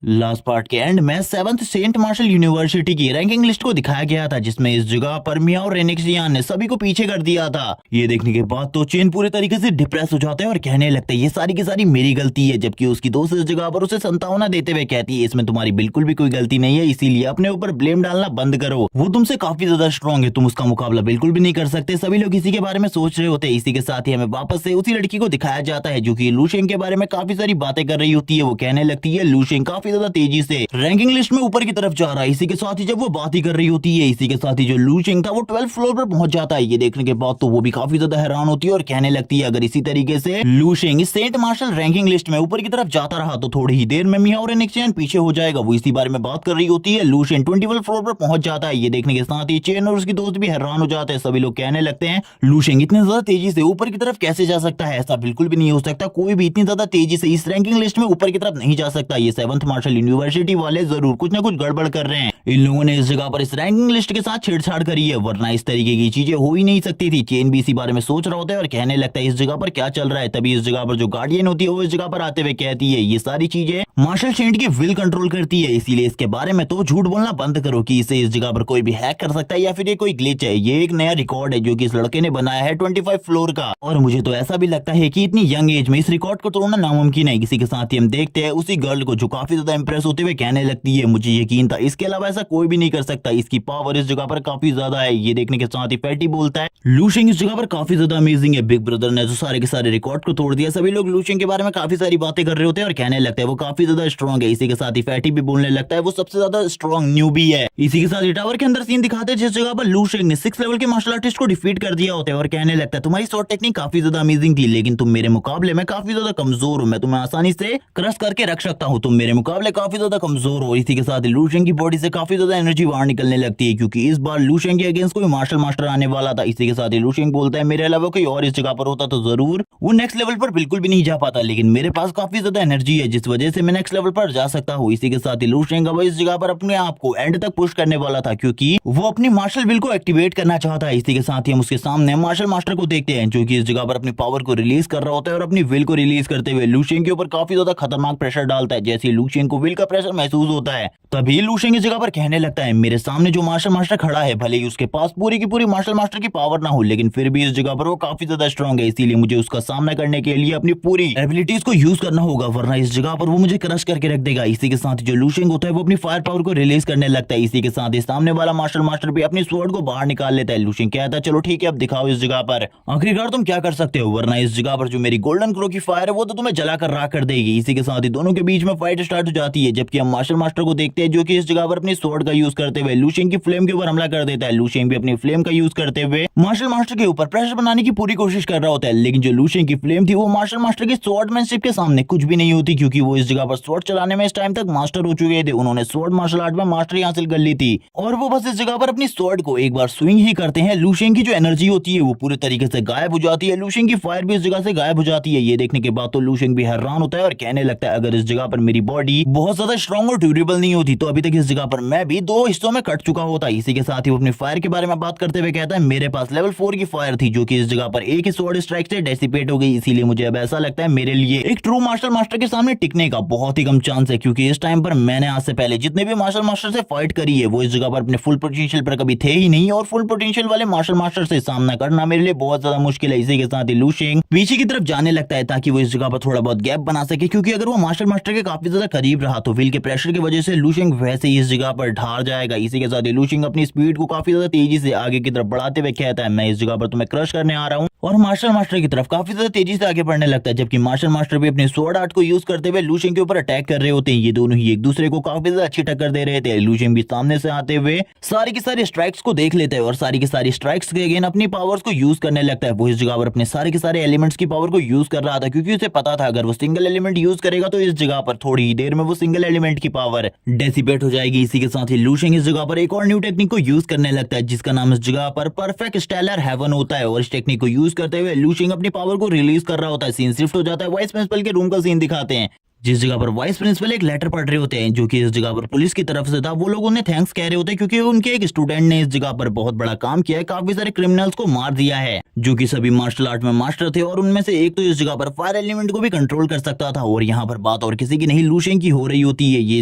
Last part के and में 7th Saint martial university की रैंकिंग लिस्ट को दिखाया गया था, जिसमें इस जगह पर मियाओ रेनेक्सियान ने सभी को पीछे कर दिया था। ये देखने के बाद तो चेन पूरी तरीके से डिप्रेस हो जाता है और कहने लगता है ये सारी की सारी मेरी गलती है, जबकि उसकी दोस्त इस जगह पर उसे संतावना देते हुए कहती है इसमें तुम्हारी बिल्कुल भी कोई गलती नहीं है, इसीलिए अपने ऊपर ब्लेम डालना बंद करो। वो तुमसे काफी ज्यादा स्ट्रॉन्ग है, तुम उसका मुकाबला बिल्कुल भी नहीं कर सकते। सभी लोग इसी के बारे में सोच रहे होते हैं। इसी के साथ ही हमें वापस से उसी लड़की को दिखाया जाता है जो कि लू शेंग के बारे में काफी सारी बातें कर रही होती है। वो कहने लगती है लू शेंग काफी ज्यादा तेजी से रैंकिंग लिस्ट में ऊपर की तरफ जा रहा है। इसी के साथ ही जब वो बात ही कर रही होती है, इसी के साथ ही जो लू शेंग था वो 12th फ्लोर पर पहुंच जाता है। ये देखने के बाद तो वो भी काफी ज्यादा हैरान होती है और कहने लगती है अगर इसी तरीके से लू शेंग इस सेंट मार्शल रैंकिंग लिस्ट में ऊपर की तरफ जाता रहा तो थोड़ी ही देर में मियाओ रेनेक्सियान पीछे हो जाएगा। वो इसी बारे में बात कर रही होती है। लू शेंग 21th फ्लोर पर पहुंच जाता है। ये देखने के साथ ही चेन और उसकी दोस्त भी हैरान हो जाते हैं। सभी लोग कहने लगते हैं लू शेंग इतने ज्यादा तेजी से ऊपर की तरफ कैसे जा सकता है, ऐसा बिल्कुल भी नहीं हो सकता। कोई भी इतनी ज्यादा तेजी से इस रैंकिंग लिस्ट में ऊपर की तरफ नहीं जा सकता। ये 7th मार्शल यूनिवर्सिटी वाले जरूर कुछ ना कुछ गड़बड़ कर रहे हैं। इन लोगों ने इस जगह पर इस रैंकिंग लिस्ट के साथ छेड़छाड़ करी है, वरना इस तरीके की चीजें हो ही नहीं सकती थी। चेन भी इसी बारे में सोच रहा होता है और कहने लगता है इस जगह पर क्या चल रहा है। तभी इस जगह पर जो गार्डियन होती है वो इस जगह पर आते हुए कहती है ये सारी चीजें मार्शल सेंट की विल कंट्रोल करती है, इसीलिए इसके बारे में तो झूठ बोलना बंद करो कि इसे इस जगह पर कोई भी हैक कर सकता है या फिर ये कोई ग्लिच है। ये एक नया रिकॉर्ड है जो कि इस लड़के ने बनाया है 25 फ्लोर का, और मुझे तो ऐसा भी लगता है कि इतनी यंग एज में इस रिकॉर्ड को तोड़ना नामुमकिन है। इसी के साथ ही हम देखते हैं उसी गर्ल को जो काफी ज्यादा इंप्रेस होते हुए कहने लगती है मुझे यकीन था, इसके अलावा ऐसा कोई भी नहीं कर सकता, इसकी पावर इस जगह पर काफी ज्यादा है। ये देखने के साथ ही फैटी बोलता है लू शेंग इस जगह पर काफी ज्यादा अमेजिंग है, बिग ब्रदर ने जो सारे के सारे रिकॉर्ड को तोड़ दिया। सभी लोग लू शेंग के बारे में काफी सारी बातें कर रहे होते हैं और कहने लगता है वो काफी ज्यादा स्ट्रॉन्ग है। इसी के साथ ही फैटी भी बोलने लगता है वो सबसे ज्यादा स्ट्रॉन्ग न्यूबी है। इसी के साथ ही टावर के अंदर सीन दिखाते हैं जिस जगह पर लू शेंग ने 6th लेवल के मार्शल आर्टिस्ट को डिफीट कर दिया होता है और कहने लगता है तुम्हारी शॉट टेक्निक काफी ज्यादा अमेजिंग थी, लेकिन तुम मेरे मुकाबले में काफी ज्यादा कमजोर हो, मैं तुम्हें आसानी से क्रश करके रख सकता हूँ, तुम मेरे मुकाबले काफी ज्यादा कमजोर हो। इसी के साथ ही लू शेंग की बॉडी से काफी ज्यादा एनर्जी बाहर निकलने लगती है क्योंकि इस बार लू शेंग के अगेंस्ट कोई मार्शल मास्टर आने वाला था। इसी के साथ ही लू शेंग बोलता है मेरे अलावा कोई और इस जगह पर होता तो जरूर वो नेक्स्ट लेवल पर बिल्कुल भी नहीं जा पाता, लेकिन मेरे पास काफी ज्यादा एनर्जी है जिस वजह से मैं नेक्स्ट लेवल पर जा सकता हूँ। इसी के साथ ही लू शेंग अब इस जगह पर अपने आप को एंड तक पुश करने वाला था क्योंकि वो अपनी मार्शल विल को एक्टिवेट करना चाहता है। इसी के साथ ही हम उसके सामने मार्शल मास्टर को देखते हैं जो कि इस जगह पर अपनी पावर को रिलीज कर रहा होता है और अपनी विल को रिलीज करते हुए लू शेंग के ऊपर काफी ज्यादा खतरनाक प्रेशर डालता है। जैसे लू शेंग को विल का प्रेशर महसूस होता है तभी लू शेंग इस जगह पर कहने लगता है मेरे सामने जो मार्शल मास्टर खड़ा है भले ही उसके पास पूरी की पूरी मार्शल मास्टर की पावर ना हो, लेकिन फिर भी इस जगह पर वो काफी ज्यादा स्ट्रॉन्ग है, इसीलिए मुझे उसका सामना करने के लिए अपनी पूरी एबिलिटीज को यूज करना होगा, वरना इस जगह पर वो मुझे क्रश करके रख देगा। इसी के साथ जो लू शेंग होता है वो अपनी फायर पावर को रिलीज करने लगता है। इसी के साथ ही सामने वाला मार्शल मास्टर भी अपनी स्वॉर्ड को बाहर निकाल लेता है। लू शेंग कहता है चलो ठीक है अब दिखाओ इस जगह पर आखिरकार तुम क्या कर सकते हो, वरना इस जगह पर जो मेरी गोल्डन क्रो की फायर है वो तो तुम्हें जलाकर राख कर देगी। इसी के साथ ही दोनों के बीच में फाइट स्टार्ट हो जाती है, जबकि हम मार्शल मास्टर को देखते हैं जो कि इस जगह पर अपनी स्वॉर्ड का यूज करते हुए लू शेंग की फ्लेम के ऊपर हमला कर देता है। लू शेंग भी अपनी फ्लेम का यूज करते हुए मार्शल मास्टर के ऊपर प्रेशर बनाने की पूरी कोशिश कर रहा होता है, लेकिन जो लू शेंग की फ्लेम थी वो मार्शल मास्टर की स्वॉर्डमैनशिप के सामने कुछ भी नहीं होती क्योंकि वो इस जगह पर स्वॉर्ड चलाने में इस टाइम तक मास्टर हो चुके थे। उन्होंने स्वॉर्ड मार्शल आर्ट में मास्टरी हासिल कर ली थी और वो बस इस जगह पर अपनी स्वॉर्ड को एक बार स्विंग ही करते हैं। लू शेंग की जो एनर्जी होती है वो पूरे तरीके से गायब हो जाती है। लू शेंग की फायर भी इस जगह से गायब हो जाती है। ये देखने के बाद तो लू शेंग भी हैरान होता है और कहने लगता है अगर इस जगह पर मेरी बॉडी बहुत ज्यादा स्ट्रॉन्ग और ड्यूरेबल नहीं होती तो अभी तक इस जगह पर मैं भी 2 हिस्सों में कट चुका होता। इसी के साथ ही वो अपनी फायर के बारे में बात करते हुए कहता है मेरे पास लेवल 4 की फायर थी जो कि इस जगह पर एक ही स्वॉर्ड स्ट्राइक से डेसिपेट हो गई, इसीलिए मुझे अब ऐसा लगता है मेरे लिए एक ट्रू मार्शल मास्टर के सामने टिकने का बहुत ही कम चांस है क्योंकि इस टाइम पर मैंने आज से पहले जितने भी मार्शल मास्टर से फाइट करी है वो इस जगह पर अपने फुल पोटेंशियल पर कभी थे ही नहीं और फुल पोटेंशियल वाले मार्शल मास्टर से सामना करना मेरे लिए बहुत ज्यादा मुश्किल है। इसी के साथ ही लू शेंग पीछे की तरफ जाने लगता है ताकि वो इस जगह पर थोड़ा बहुत गैप बना सके क्योंकि अगर वो मार्शल मास्टर के काफी ज्यादा करीब रहा तो विल के प्रेशर की वजह से लू शेंग वैसे ही इस जगह पर ढार जाएगा। इसी के साथ ही लू शेंग अपनी स्पीड को काफी ज्यादा तेजी से आगे की तरफ बढ़ाते हुए कहता है मैं इस जगह पर तुम्हें क्रश करने आ रहा हूँ और मार्शल मास्टर की तरफ काफी ज्यादा तेजी से आगे बढ़ने लगता है, जबकि मार्शल मास्टर भी अपने स्वॉर्ड आर्ट को यूज करते हुए लू शेंग के ऊपर अटैक कर रहे होते हैं। ये दोनों ही एक दूसरे को काफी ज्यादा अच्छी टक्कर दे रहे थे। लू शेंग भी सामने से आते हुए सारी की सारी स्ट्राइक्स को देख लेते हैं और सारी की सारी स्ट्राइक्स के अगेन अपनी पावर्स को यूज करने लगता है। वो इस जगह पर अपने सारे के सारे एलिमेंट्स की पावर को यूज कर रहा था क्योंकि उसे पता था अगर वो सिंगल एलिमेंट यूज करेगा तो इस जगह पर थोड़ी ही देर में वो सिंगल एलिमेंट की पावर डेसिपेट हो जाएगी। इसी के साथ ही लू शेंग इस जगह पर एक और न्यू टेक्निक को यूज करने लगता है जिसका नाम इस जगह पर परफेक्ट स्टेलर हेवन होता है और इस टेक्निक को यूज करते हुए लू शेंग अपनी पावर को रिलीज कर रहा होता है। सीन शिफ्ट हो जाता है वाइस प्रिंसिपल के रूम का सीन दिखाते हैं जिस जगह पर वाइस प्रिंसिपल एक लेटर पढ़ रहे होते हैं जो कि इस जगह पर पुलिस की तरफ से था। वो लोग उन्हें थैंक्स कह रहे होते हैं क्योंकि उनके एक स्टूडेंट ने इस जगह पर बहुत बड़ा काम किया है, काफी सारे क्रिमिनल्स को मार दिया है जो कि सभी मार्शल आर्ट में मास्टर थे और उनमें से एक तो इस जगह पर फायर एलिमेंट को भी कंट्रोल कर सकता था। और यहाँ पर बात और किसी की नहीं लू शेंग की हो रही होती है। ये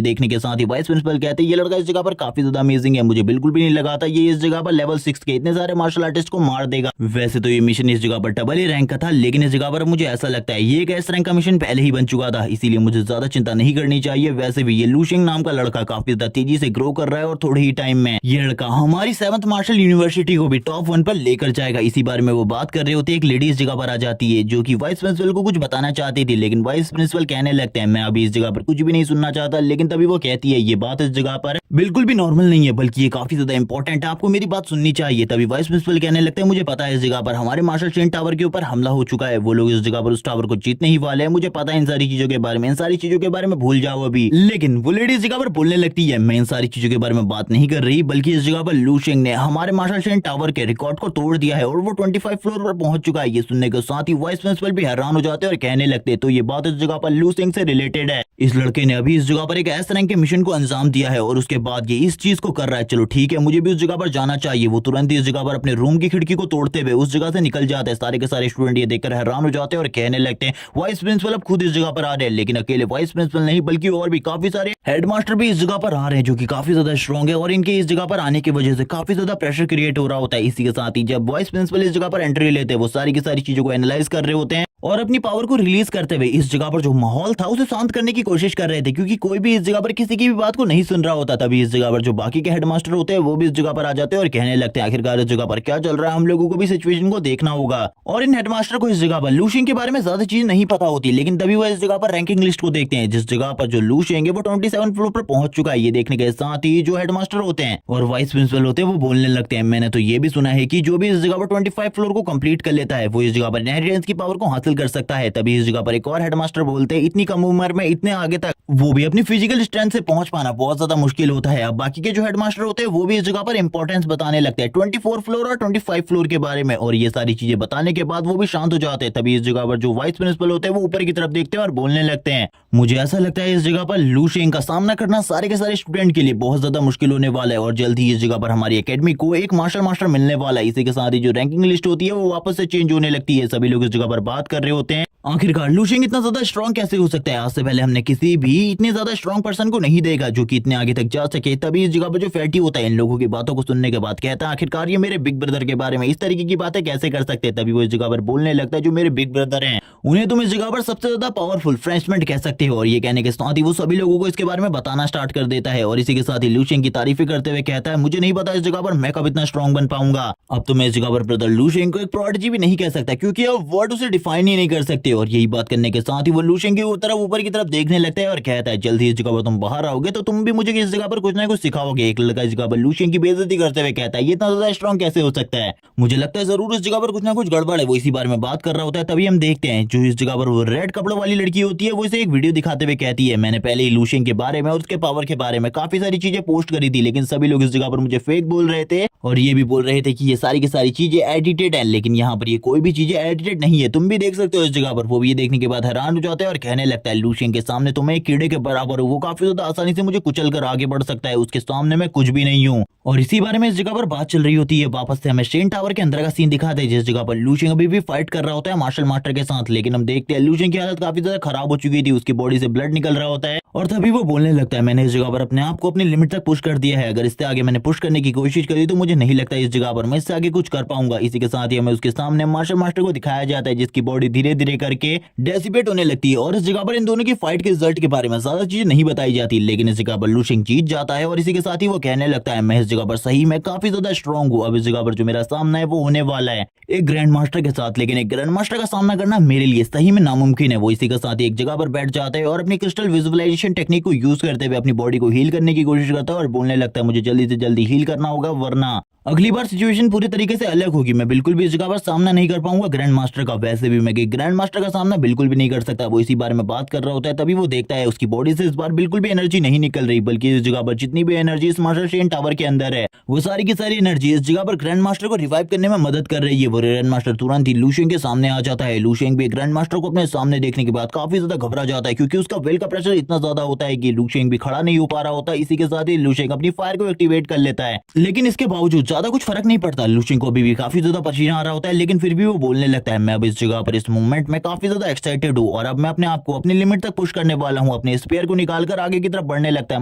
देखने के साथ ही वाइस प्रिंसिपल कहते हैं ये लड़का इस जगह पर काफी ज्यादा अमेजिंग है, मुझे बिल्कुल भी नहीं लगा था ये इस जगह पर लेवल 6 के इतने सारे मार्शल आर्टिस्ट को मार देगा। वैसे तो ये मिशन इस जगह पर डबल ही रैंक का था, लेकिन इस जगह पर मुझे ऐसा लगता है ये एक एस रैंक का मिशन पहले ही बन चुका था, इसीलिए मुझे ज्यादा चिंता नहीं करनी चाहिए। वैसे भी ये लू शेंग नाम का लड़का काफी ज्यादा तेजी से ग्रो कर रहा है और थोड़े ही टाइम में ये लड़का हमारी 7th मार्शल यूनिवर्सिटी को भी टॉप 1 पर लेकर जाएगा। इसी बारे में वो बात कर रहे होते एक लेडी इस जगह पर आ जाती है जो कि वाइस प्रिंसिपल को कुछ बताना चाहती थी, लेकिन वाइस प्रिंसिपल कहने लगते हैं मैं अभी इस जगह पर कुछ भी नहीं सुनना चाहता। लेकिन तभी वो कहती है ये बात इस जगह पर बिल्कुल भी नॉर्मल नहीं है, बल्कि ये काफी ज्यादा इंपॉर्टेंट है, आपको मेरी बात सुननी चाहिए। तभी वाइस प्रिंसिपल कहने लगते हैं मुझे पता है इस जगह पर हमारे मार्शल चेन टावर के ऊपर हमला हो चुका है, वो लोग इस जगह पर उस टावर को जीतने ही वाले हैं, मुझे पता है इन सारी चीजों के बारे में, इन सारी चीजों के बारे में भूल जाओ अभी। लेकिन वो लेडी इस जगह पर बोलने लगती है मैं इन सारी चीजों के बारे में बात नहीं कर रही, बल्कि इस जगह पर लू शेंग ने हमारे मार्शल चेन टावर के रिकॉर्ड को तोड़ दिया है और वो 25 फ्लोर पर पहुंच चुका है। ये सुनने के साथ ही वाइस प्रिंसिपल भी हैरान हो जाते हैं और कहने लगते हैं तो ये बात इस जगह पर लू शेंग से रिलेटेड है। इस लड़के ने अभी इस जगह पर एक एस रैंक के मिशन को अंजाम दिया है और उसके बाद ये इस चीज को कर रहा है। चलो ठीक है, मुझे भी उस जगह पर जाना चाहिए। वो तुरंत ही इस जगह पर अपने रूम की खिड़की को तोड़ते हुए उस जगह से निकल जाते हैं। सारे के सारे स्टूडेंट ये देखकर हैरान हो जाते हैं और कहने लगते हैं वाइस प्रिंसिपल अब खुद इस जगह पर आ रहे हैं। लेकिन अकेले वाइस प्रिंसिपल नहीं बल्कि और भी काफी सारे हेडमास्टर भी इस जगह पर आ रहे हैं जो कि काफी ज्यादा स्ट्रॉन्ग है और इनके इस जगह पर आने की वजह से काफी ज्यादा प्रेशर क्रिएट हो रहा होता है। इसी के साथ ही जब वाइस प्रिंसिपल इस जगह पर एंट्री लेते हैं वो सारी की सारी चीजों को एनालाइज कर रहे होते हैं और अपनी पावर को रिलीज करते हुए इस जगह पर जो माहौल था उसे शांत करने की कोशिश कर रहे थे, क्योंकि कोई भी इस जगह पर किसी की भी बात को नहीं सुन रहा होता। तभी इस जगह पर जो बाकी के हेडमास्टर होते हैं वो भी इस जगह पर आ जाते हैं और कहने लगते हैं आखिरकार इस जगह पर क्या चल रहा है, हम लोगों को भी सिचुएशन को देखना होगा। और इन हेडमास्टर को इस जगह पर लू शेंग के बारे में ज्यादा चीज नहीं पता होती, लेकिन तभी वो इस जगह पर रैंकिंग लिस्ट को देखते हैं जिस जगह पर जो लू शेंग है वो 27 फ्लोर पर पहुंच चुका है। ये देखने के साथ ही जो हेडमास्टर होते हैं और वाइस प्रिंसिपल होते हैं वो बोलने लगते हैं मैंने तो ये भी सुना है कि जो भी इस जगह पर 25 फ्लोर को कंप्लीट कर लेता है वो इस जगह पर इनहेरिटेंस की पावर को हासिल कर सकता है। तभी इस जगह पर एक और हेडमास्टर बोलते हैं इतनी कम उम्र में इतने आगे तक वो भी अपनी फिजिकल स्ट्रेंथ से पहुंच पाना बहुत ज्यादा मुश्किल होता है। अब बाकी के जो हेडमास्टर होते हैं वो भी इस जगह पर इंपॉर्टेंस बताने लगते हैं 24 फ्लोर और 25 फ्लोर के बारे में, और ये सारी चीजें बताने के बाद वो भी शांत हो जाते हैं। तभी इस जगह पर जो वाइस प्रिंसिपल होते हैं वो ऊपर की तरफ देखते हैं और बोलने लगते हैं मुझे ऐसा लगता है इस जगह पर लू शेंग का सामना करना सारे के सारे स्टूडेंट के लिए बहुत ज्यादा मुश्किल होने वाला है और जल्द ही इस जगह पर हमारी एकेडमी को एक मार्शल मास्टर मिलने वाला है। इसी के साथ ही जो रैंकिंग लिस्ट होती है वो वापस से चेंज होने लगती है। सभी लोग इस जगह पर बात कर रहे होते हैं आखिरकार लू शेंग इतना ज्यादा स्ट्रॉन्ग कैसे हो सकता है, आज से पहले हमने किसी भी इतने ज्यादा स्ट्रॉन्ग पर्सन को नहीं देखा जो कि इतने आगे तक जा सके। तभी इस जगह पर जो फैटी होता है इन लोगों की बातों को सुनने के बाद कहता है आखिरकार ये मेरे बिग ब्रदर के बारे में इस तरीके की बातें कैसे कर सकते हैं। तभी वो इस जगह पर बोलने लगता है जो मेरे बिग ब्रदर हैं उन्हें तुम इस जगह पर सबसे ज्यादा पावरफुल फ्रेंचमेंट कह सकते हो। और ये कहने के साथ ही वो सभी लोगों को इसके बारे में बताना स्टार्ट कर देता है और इसी के साथ ही लू शेंग की तारीफें करते हुए कहता है मुझे नहीं पता इस जगह पर मैं कब इतना स्ट्रॉन्ग बन पाऊंगा। अब तो मैं इस जगह पर ब्रदर लू शेंग को एक प्रोडिजी भी नहीं कह सकता क्योंकि अब वर्ड उसे डिफाइन ही नहीं कर सकते। और यही बात करने के साथ ही वो लू शेंग की तरफ ऊपर की तरफ देखने लगता है और कहता है जल्द ही इस जगह पर तुम बाहर आओगे तो तुम भी मुझे इस जगह पर कुछ ना कुछ सिखाओगे। एक लड़का इस जगह पर लू शेंग की बेइज्जती करते हुए कहता है ये इतना ज्यादा स्ट्रॉन्ग कैसे हो सकता है, मुझे लगता है जरूर इस जगह पर कुछ ना कुछ गड़बड़ है। वो इसी बारे में बात कर रहा होता है। तभी हम देखते हैं जो इस जगह पर वो रेड कपड़ों वाली लड़की होती है वो इसे एक वीडियो दिखाते हुए कहती है मैंने पहले ही लू शेंग के बारे में और उसके पावर के बारे में काफी सारी चीजें पोस्ट करी थी, लेकिन सभी लोग इस जगह पर मुझे फेक बोल रहे थे और ये भी बोल रहे थे कि ये सारी की सारी चीजें एडिटेड है, लेकिन यहाँ पर ये कोई भी चीजें एडिटेड नहीं है, तुम भी देख सकते हो इस जगह पर। वो भी ये देखने के बाद हैरान हो जाते हैं और कहने लगता है लू शेंग के सामने तो मैं एक कीड़े के बराबर हूँ, वो काफी ज्यादा आसानी से मुझे कुचल कर आगे बढ़ सकता है, उसके सामने मैं कुछ भी नहीं हूँ। और इसी बारे में इस जगह पर बात चल रही होती है। वापस से हमें शेन टावर के अंदर का सीन दिखाते हैं जिस जगह पर लू शेंग अभी भी फाइट कर रहा होता है मार्शल मास्टर के साथ, लेकिन हम देखते हैं लू शेंग की हालत काफी ज्यादा खराब हो चुकी थी, उसकी बॉडी से ब्लड निकल रहा होता है और तभी वो बोलने लगता है मैंने इस जगह पर अपने आप को अपनी लिमिट तक पुश कर दिया है, अगर इससे आगे मैंने पुश करने की कोशिश करी तो मुझे नहीं लगता इस जगह पर मैं इससे आगे कुछ कर पाऊंगा। इसी के साथ ही हमें उसके सामने मार्शल मास्टर को दिखाया जाता है जिसकी बॉडी धीरे धीरे करके डेसिपेट होने लगती है और इस जगह पर इन दोनों की फाइट के रिजल्ट के बारे में ज्यादा चीजें नहीं बताई जाती, लेकिन इस जगह पर लू शेंग जीत जाता है और इसी के साथ ही वो कहने लगता है मैं इस जगह पर सही में काफी ज्यादा स्ट्रॉन्ग हूँ, अब इस जगह पर जो मेरा सामना है वो होने वाला है एक ग्रैंड मास्टर के साथ, लेकिन एक ग्रैंड मास्टर का सामना करना मेरे लिए सही में नामुमकिन है। वो इसी के साथ ही एक जगह पर बैठ जाता है और अपनी क्रिस्टल विजुअलाइजेशन टेक्निक को यूज करते हुए अपनी बॉडी को हील करने की कोशिश करता है और बोलने लगता है मुझे जल्दी से जल्दी हील करना होगा वरना अगली बार सिचुएशन पूरी तरीके से अलग होगी, मैं बिल्कुल भी इस जगह पर सामना नहीं कर पाऊंगा ग्रैंड मास्टर का। वैसे भी मैं ग्रैंड मास्टर का सामना बिल्कुल भी नहीं कर सकता। वो इसी बारे में बात कर रहा होता है, तभी वो देखता है उसकी बॉडी से इस बार बिल्कुल भी एनर्जी नहीं निकल रही, बल्कि इस जगह पर जितनी भी एनर्जी इस मास्टर शेन टावर के अंदर है वो सारी की सारी एनर्जी इस जगह पर ग्रैंड मास्टर को रिवाइव करने में मदद कर रही है। वो ग्रैंड मास्टर तुरंत ही लू शेंग के सामने आ जाता है। लू शेंग भी ग्रैंड मास्टर को अपने सामने देखने के बाद काफी ज्यादा घबरा जाता है, क्योंकि उसका विल का प्रेशर इतना ज्यादा होता है कि लू शेंग भी खड़ा नहीं हो पा रहा होता। इसी के साथ ही लू शेंग अपनी फायर को एक्टिवेट कर लेता है, लेकिन इसके बावजूद ज्यादा कुछ फर्क नहीं पड़ता। लू शेंग को अभी भी काफी ज्यादा पसीना आ रहा होता है, लेकिन फिर भी वो बोलने लगता है, मैं अब इस जगह पर इस मूवमेंट में काफी ज्यादा एक्साइटेड हूँ और अब मैं अपने आप को अपनी लिमिट तक पुश करने वाला हूँ। अपने स्पेयर को निकालकर आगे की तरफ बढ़ने लगता है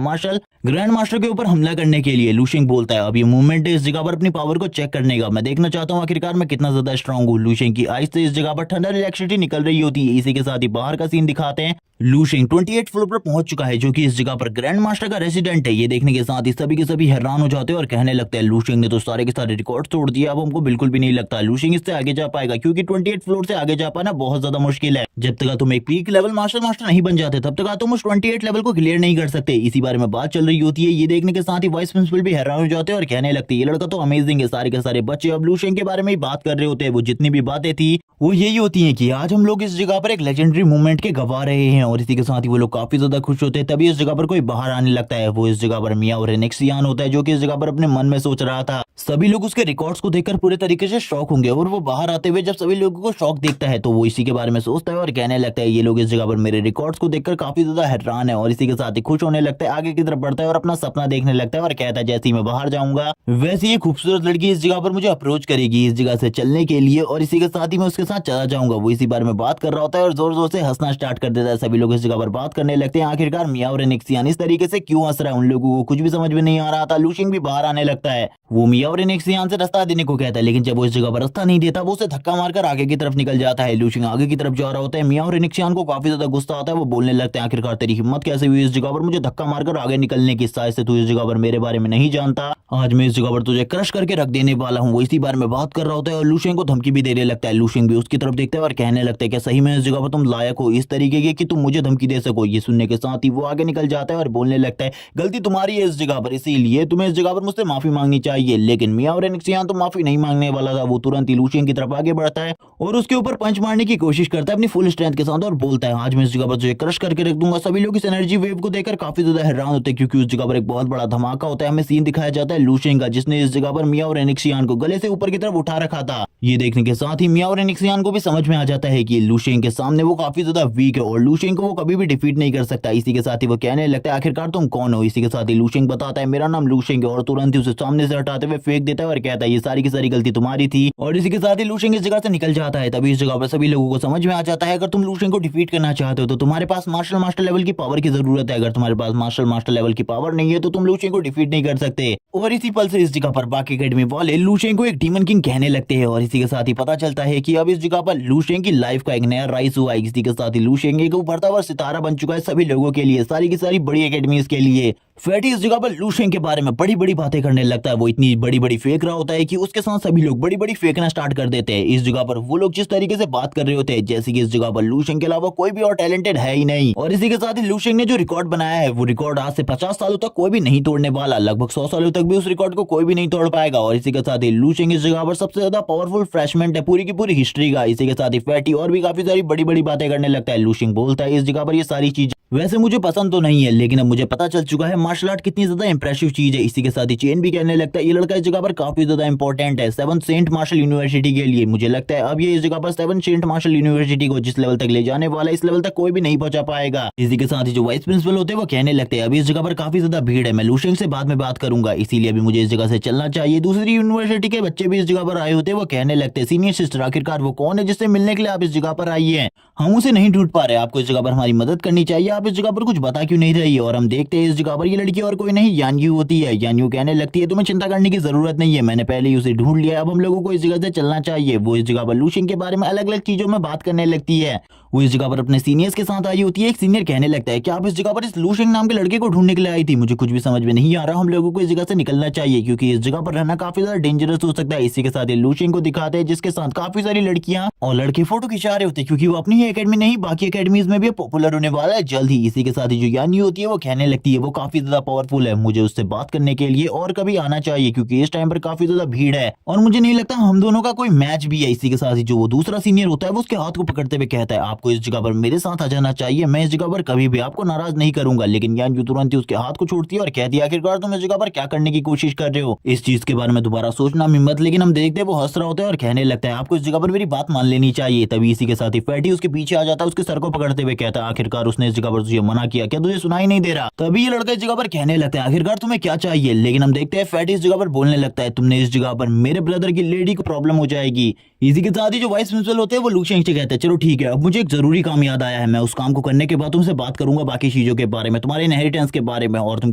मार्शल ग्रैंड मास्टर के ऊपर हमला करने के लिए। लू शेंग बोलता है अब ये मूवमेंट है इस जगह पर अपनी पावर को चेक करने का, मैं देखना चाहता हूँ आखिरकार मैं कितना ज्यादा स्ट्रांग हूँ। लू शेंग की आइज से इस जगह पर ठंडा इलेक्ट्रिसिटी निकल रही होती है। इसी के साथ ही बाहर का सीन दिखाते हैं। लू शेंग 28 फ्लोर पर पहुंच चुका है, जो कि इस जगह पर ग्रैंड मास्टर का रेसिडेंट है। ये देखने के साथ ही सभी के सभी हैरान हो जाते हैं और कहने लगते हैं, लू शेंग ने तो सारे के सारे रिकॉर्ड तोड़ दिया, अब हमको बिल्कुल भी नहीं लगता लू शेंग इससे आगे जा पाएगा, क्योंकि 28 फ्लोर से आगे जा पाना बहुत ज्यादा मुश्किल है। जब तक तुम एक पीक लेवल मास्टर नहीं बन जाते तब तक तुम उस 28 लेवल को क्लियर नहीं कर सकते। इसी बारे में बात चल रही होती है। ये देखने के साथ ही वाइस प्रिंसिपल भी हैरान हो जाते हैं और कहने लगते हैं, ये लड़का तो अमेजिंग है। सारे के सारे बच्चे अब लू शेंग के बारे में ही बात कर रहे होते हैं। वो जितनी भी बातें थी वो यही होती है कि आज हम लोग इस जगह पर एक लेजेंडरी मूवमेंट के गवा रहे हैं, और इसी के साथ ही वो लोग काफी ज्यादा खुश होते हैं। तभी इस जगह पर कोई बाहर आने लगता है। वो इस जगह पर मियाओ रेनेक्सियान होता है, जो कि इस जगह पर अपने मन में सोच रहा था। सभी लोग उसके रिकॉर्ड्स को देखकर पूरे तरीके से शॉक होंगे, और वो बाहर आते हुए जब सभी लोगों को शॉक देखता है तो वो इसी के बारे में सोचता है और कहने लगता है, ये लोग इस जगह पर मेरे रिकॉर्ड्स को देखकर काफी ज्यादा हैरान है। और इसी के साथ ही खुश होने लगता है, आगे की तरफ बढ़ता है और अपना सपना देखने लगता है और कहता है, जैसे ही मैं बाहर जाऊंगा वैसे ही खूबसूरत लड़की इस जगह पर मुझे अप्रोच करेगी इस जगह से चलने के लिए, और इसी के साथ ही मैं उसके साथ चला जाऊंगा। वो इसी बारे में बात कर रहा होता है और जोर जोर से हंसना स्टार्ट कर देता है। सभी लोग इस जगह पर बात करने लगते हैं, आखिरकार मियाओ रेनेक्सियान इस तरीके से क्यों हंस रहा है। उन लोगों को कुछ भी समझ में नहीं आ रहा था। लू शेंग भी बाहर आने लगता है। वो मियाओ रेनेक्सियान से रास्ता देने को कहता है, लेकिन जब वो इस जगह पर रास्ता नहीं देता वो उसे धक्का मारकर आगे की तरफ निकल जाता है। लू शेंग आगे की तरफ जा रहा होता है। मियाओ रेनेक्सियान को काफी ज्यादा गुस्सा आता है। वो बोलने लगते हैं, आखिरकार तेरी हिम्मत कैसे हुई इस जगह पर मुझे धक्का मारकर आगे निकलने की, शायद से तू इस जगह पर मेरे बारे में नहीं जानता, आज मैं इस जगह पर तुझे क्रश करके रख देने वाला हूँ। वो इसी बारे में बात कर रहा होता है और लू शेंग को धमकी भी देने लगता है। लू शेंग भी उसकी तरफ देखता है और कहने लगता है, क्या सही में इस जगह पर तुम लायक हो इस तरीके के कि तुम मुझे धमकी दे सको। ये सुनने के साथ ही वो आगे निकल जाता है और बोलने लगता है, गलती तुम्हारी है इस जगह पर, इसीलिए तुम्हें इस जगह पर मुझसे माफी मांगनी चाहिए। लेकिन मियाओ रेनेक्सियान तो माफी नहीं मांगने वाला था। वो तुरंत ही लू शेंग की तरफ आगे बढ़ता है और उसके ऊपर पंच मारने की कोशिश करता है अपनी फुल स्ट्रेंथ के साथ, और बोलता है, आज मैं इस जगह पर तुझे क्रश करके रख दूंगा। सभी लोग इस एनर्जी वेव को देखकर काफी ज्यादा हैरान होते हैं, क्योंकि उस जगह पर एक बहुत बड़ा धमाका होता है। हमें सीन दिखाया जाता है लू शेंग का, जिसने इस जगह पर मियाओ रेनेक्सियान को गले से ऊपर की तरफ उठा रखा था। ये देखने के साथ ही मियाओ रेनेक्सियान को भी समझ में आ जाता है कि लू शेंग के सामने वो काफी ज्यादा वीक है और लू शेंग को वो कभी भी डिफीट नहीं कर सकता। इसी के साथ ही वो कहने लगता है, आखिरकार तुम कौन हो। इसी के साथ ही लू शेंग बताता है, मेरा नाम लू शेंग है, और तुरंत ही उसे सामने से हटाते हुए फेंक देता है और कहता है, ये सारी की सारी गलती तुम्हारी थी। और इसी के साथ ही लू शेंग इस जगह से निकल जाता है। तभी इस जगह पर सभी लोगों को समझ में आ जाता है, अगर तुम लू शेंग को डिफीट करना चाहते हो तो तुम्हारे पास मार्शल मास्टर लेवल की पावर की जरूरत है। अगर तुम्हारे पास मार्शल मास्टर लेवल की पावर नहीं है तो तुम लू शेंग को डिफीट नहीं कर सकते। और इसी पल से इस जगह पर बाकी एकेडमी वाले लू शेंग को एक डीमन किंग कहने लगते हैं, और इसी के साथ ही पता चलता है कि अब इस जगह पर लू शेंग की लाइफ का एक नया राइज हुआ है। इसी के साथ ही लू शेंग एक उभरता हुआ सितारा बन चुका है सभी लोगों के लिए, सारी की सारी बड़ी एकेडमीज के लिए। फैटी इस जगह पर लू शेंग के बारे में बड़ी बड़ी बातें करने लगता है। वो इतनी बड़ी बड़ी फेंक रहा होता है कि उसके साथ सभी लोग बड़ी बड़ी फेंकना स्टार्ट कर देते हैं। इस जगह पर वो लोग जिस तरीके से बात कर रहे होते हैं जैसे कि इस जगह पर लू शेंग के अलावा कोई भी और टैलेंटेड है ही नहीं। और इसी के साथ ही लू शेंग ने जो रिकॉर्ड बनाया है वो रिकॉर्ड आज से 50 सालों तक कोई भी नहीं तोड़ने वाला, लगभग 100 सालों तक भी उस रिकॉर्ड को कोई भी नहीं तोड़ पाएगा। और इसी के साथ ही लू शेंग इस जगह पर सबसे ज्यादा पावरफुल फ्रेशमेंट है पूरी की पूरी हिस्ट्री का। इसी के साथ ही फैटी और भी काफी सारी बड़ी बड़ी बातें करने लगता है। लू शेंग बोलता है, इस जगह पर ये सारी चीज वैसे मुझे पसंद तो नहीं है, लेकिन अब मुझे पता चल चुका है मार्शल आर्ट कितनी ज्यादा इंप्रेसिव चीज है। इसी के साथ ही चेन भी कहने लगता है, ये लड़का इस जगह पर काफी ज्यादा इंपॉर्टेंट है 7th सेंट मार्शल यूनिवर्सिटी के लिए। मुझे लगता है अब ये इस जगह पर 7th सेंट मार्शल यूनिवर्सिटी को जिस लेवल तक ले जाने वाला है इस लेवल तक कोई भी नहीं पहुंचा पाएगा। इसी के साथ ही जो वाइस प्रिंसिपल होते हैं वो कहने लगते हैं, अभी इस जगह पर काफी ज्यादा भीड़ है, मैं लू शेंग से बाद में बात करूंगा, इसीलिए अभी मुझे इस जगह से चलना चाहिए। दूसरी यूनिवर्सिटी के बच्चे भी इस जगह पर आए होते हैं। वो कहने लगते हैं, सीनियर सिस्टर आखिरकार वो कौन है जिससे मिलने के लिए आप इस जगह पर आई है, हम उसे नहीं ढूंढ पा रहे, आपको इस जगह पर हमारी मदद करनी चाहिए, आप इस जगह पर कुछ बता क्यों नहीं रही है। और हम देखते हैं इस जगह पर ये लड़की और कोई नहीं यानयू होती है। यानयू कहने लगती है, तुम्हें चिंता करने की जरूरत नहीं है, मैंने पहले ही उसे ढूंढ लिया, अब हम लोगों को इस जगह से चलना चाहिए। वो इस जगह पर लू शेंग के बारे में अलग अलग चीजों में बात करने लगती है। वो इस जगह पर अपने सीनियर्स के साथ आई होती है। एक सीनियर कहने लगता है कि आप इस जगह पर इस लू शेंग नाम के लड़के को ढूंढने के लिए आई थी, मुझे कुछ भी समझ में नहीं आ रहा, हम लोगों को इस जगह से निकलना चाहिए क्योंकि इस जगह पर रहना काफी ज्यादा डेंजरस हो सकता है। इसी के साथ लू शेंग को दिखाते हैं जिसके साथ काफी सारी लड़कियां और लड़के फोटो खिंचा रहे होते हैं, क्योंकि वो अपनी ही एकेडमी नहीं बाकी एकेडमीज में भी पॉपुलर होने वाला है जल्द। डाल दी। इसी के साथ ही जो यानी होती है वो कहने लगती है वो काफी ज्यादा पावरफुल है, मुझे उससे बात करने के लिए और कभी आना चाहिए क्योंकि इस टाइम पर काफी ज्यादा भीड़ है और मुझे नहीं लगता हम दोनों का कोई मैच भी है। इसी के साथ ही जो वो दूसरा सीनियर होता है वो उसके हाथ को पकड़ते हुए कहता है आपको इस जगह पर मेरे साथ आ जाना चाहिए, मैं इस जगह पर कभी भी आपको नाराज नहीं करूंगा। लेकिन यान तुरंत ही उसके हाथ को छोड़ती है और कहती है आखिरकार तुम इस जगह पर क्या करने की कोशिश कर रहे हो, इस चीज के बारे में दोबारा सोचना भी मत। लेकिन हम देखते हैं वो हंस रहा होता है और कहने लगता है आपको इस जगह पर मेरी बात मान लेनी चाहिए। तभी इसी के साथ ही फैटी उसके पीछे आ जाता है, उसके सर को पकड़ते हुए कहता है आखिरकार उसने इस जगह पर तुझे मना किया क्या, तुझे सुनाई नहीं दे रहा। तभी ये लड़का इस जगह पर कहने लगता है आखिरकार तुम्हें क्या चाहिए। लेकिन हम देखते हैं फैटी इस जगह पर बोलने लगता है तुमने इस जगह पर मेरे ब्रदर की लेडी को प्रॉब्लम हो जाएगी। इसी के साथ ही जो वाइस प्रिंसिपल होते हैं वो लू शेंग से कहते हैं चलो ठीक है, अब मुझे एक जरूरी काम याद आया है, मैं उस काम को करने के बाद तुमसे बात करूंगा बाकी चीजों के बारे में, तुम्हारे इनहेरिटेंस के बारे में और तुम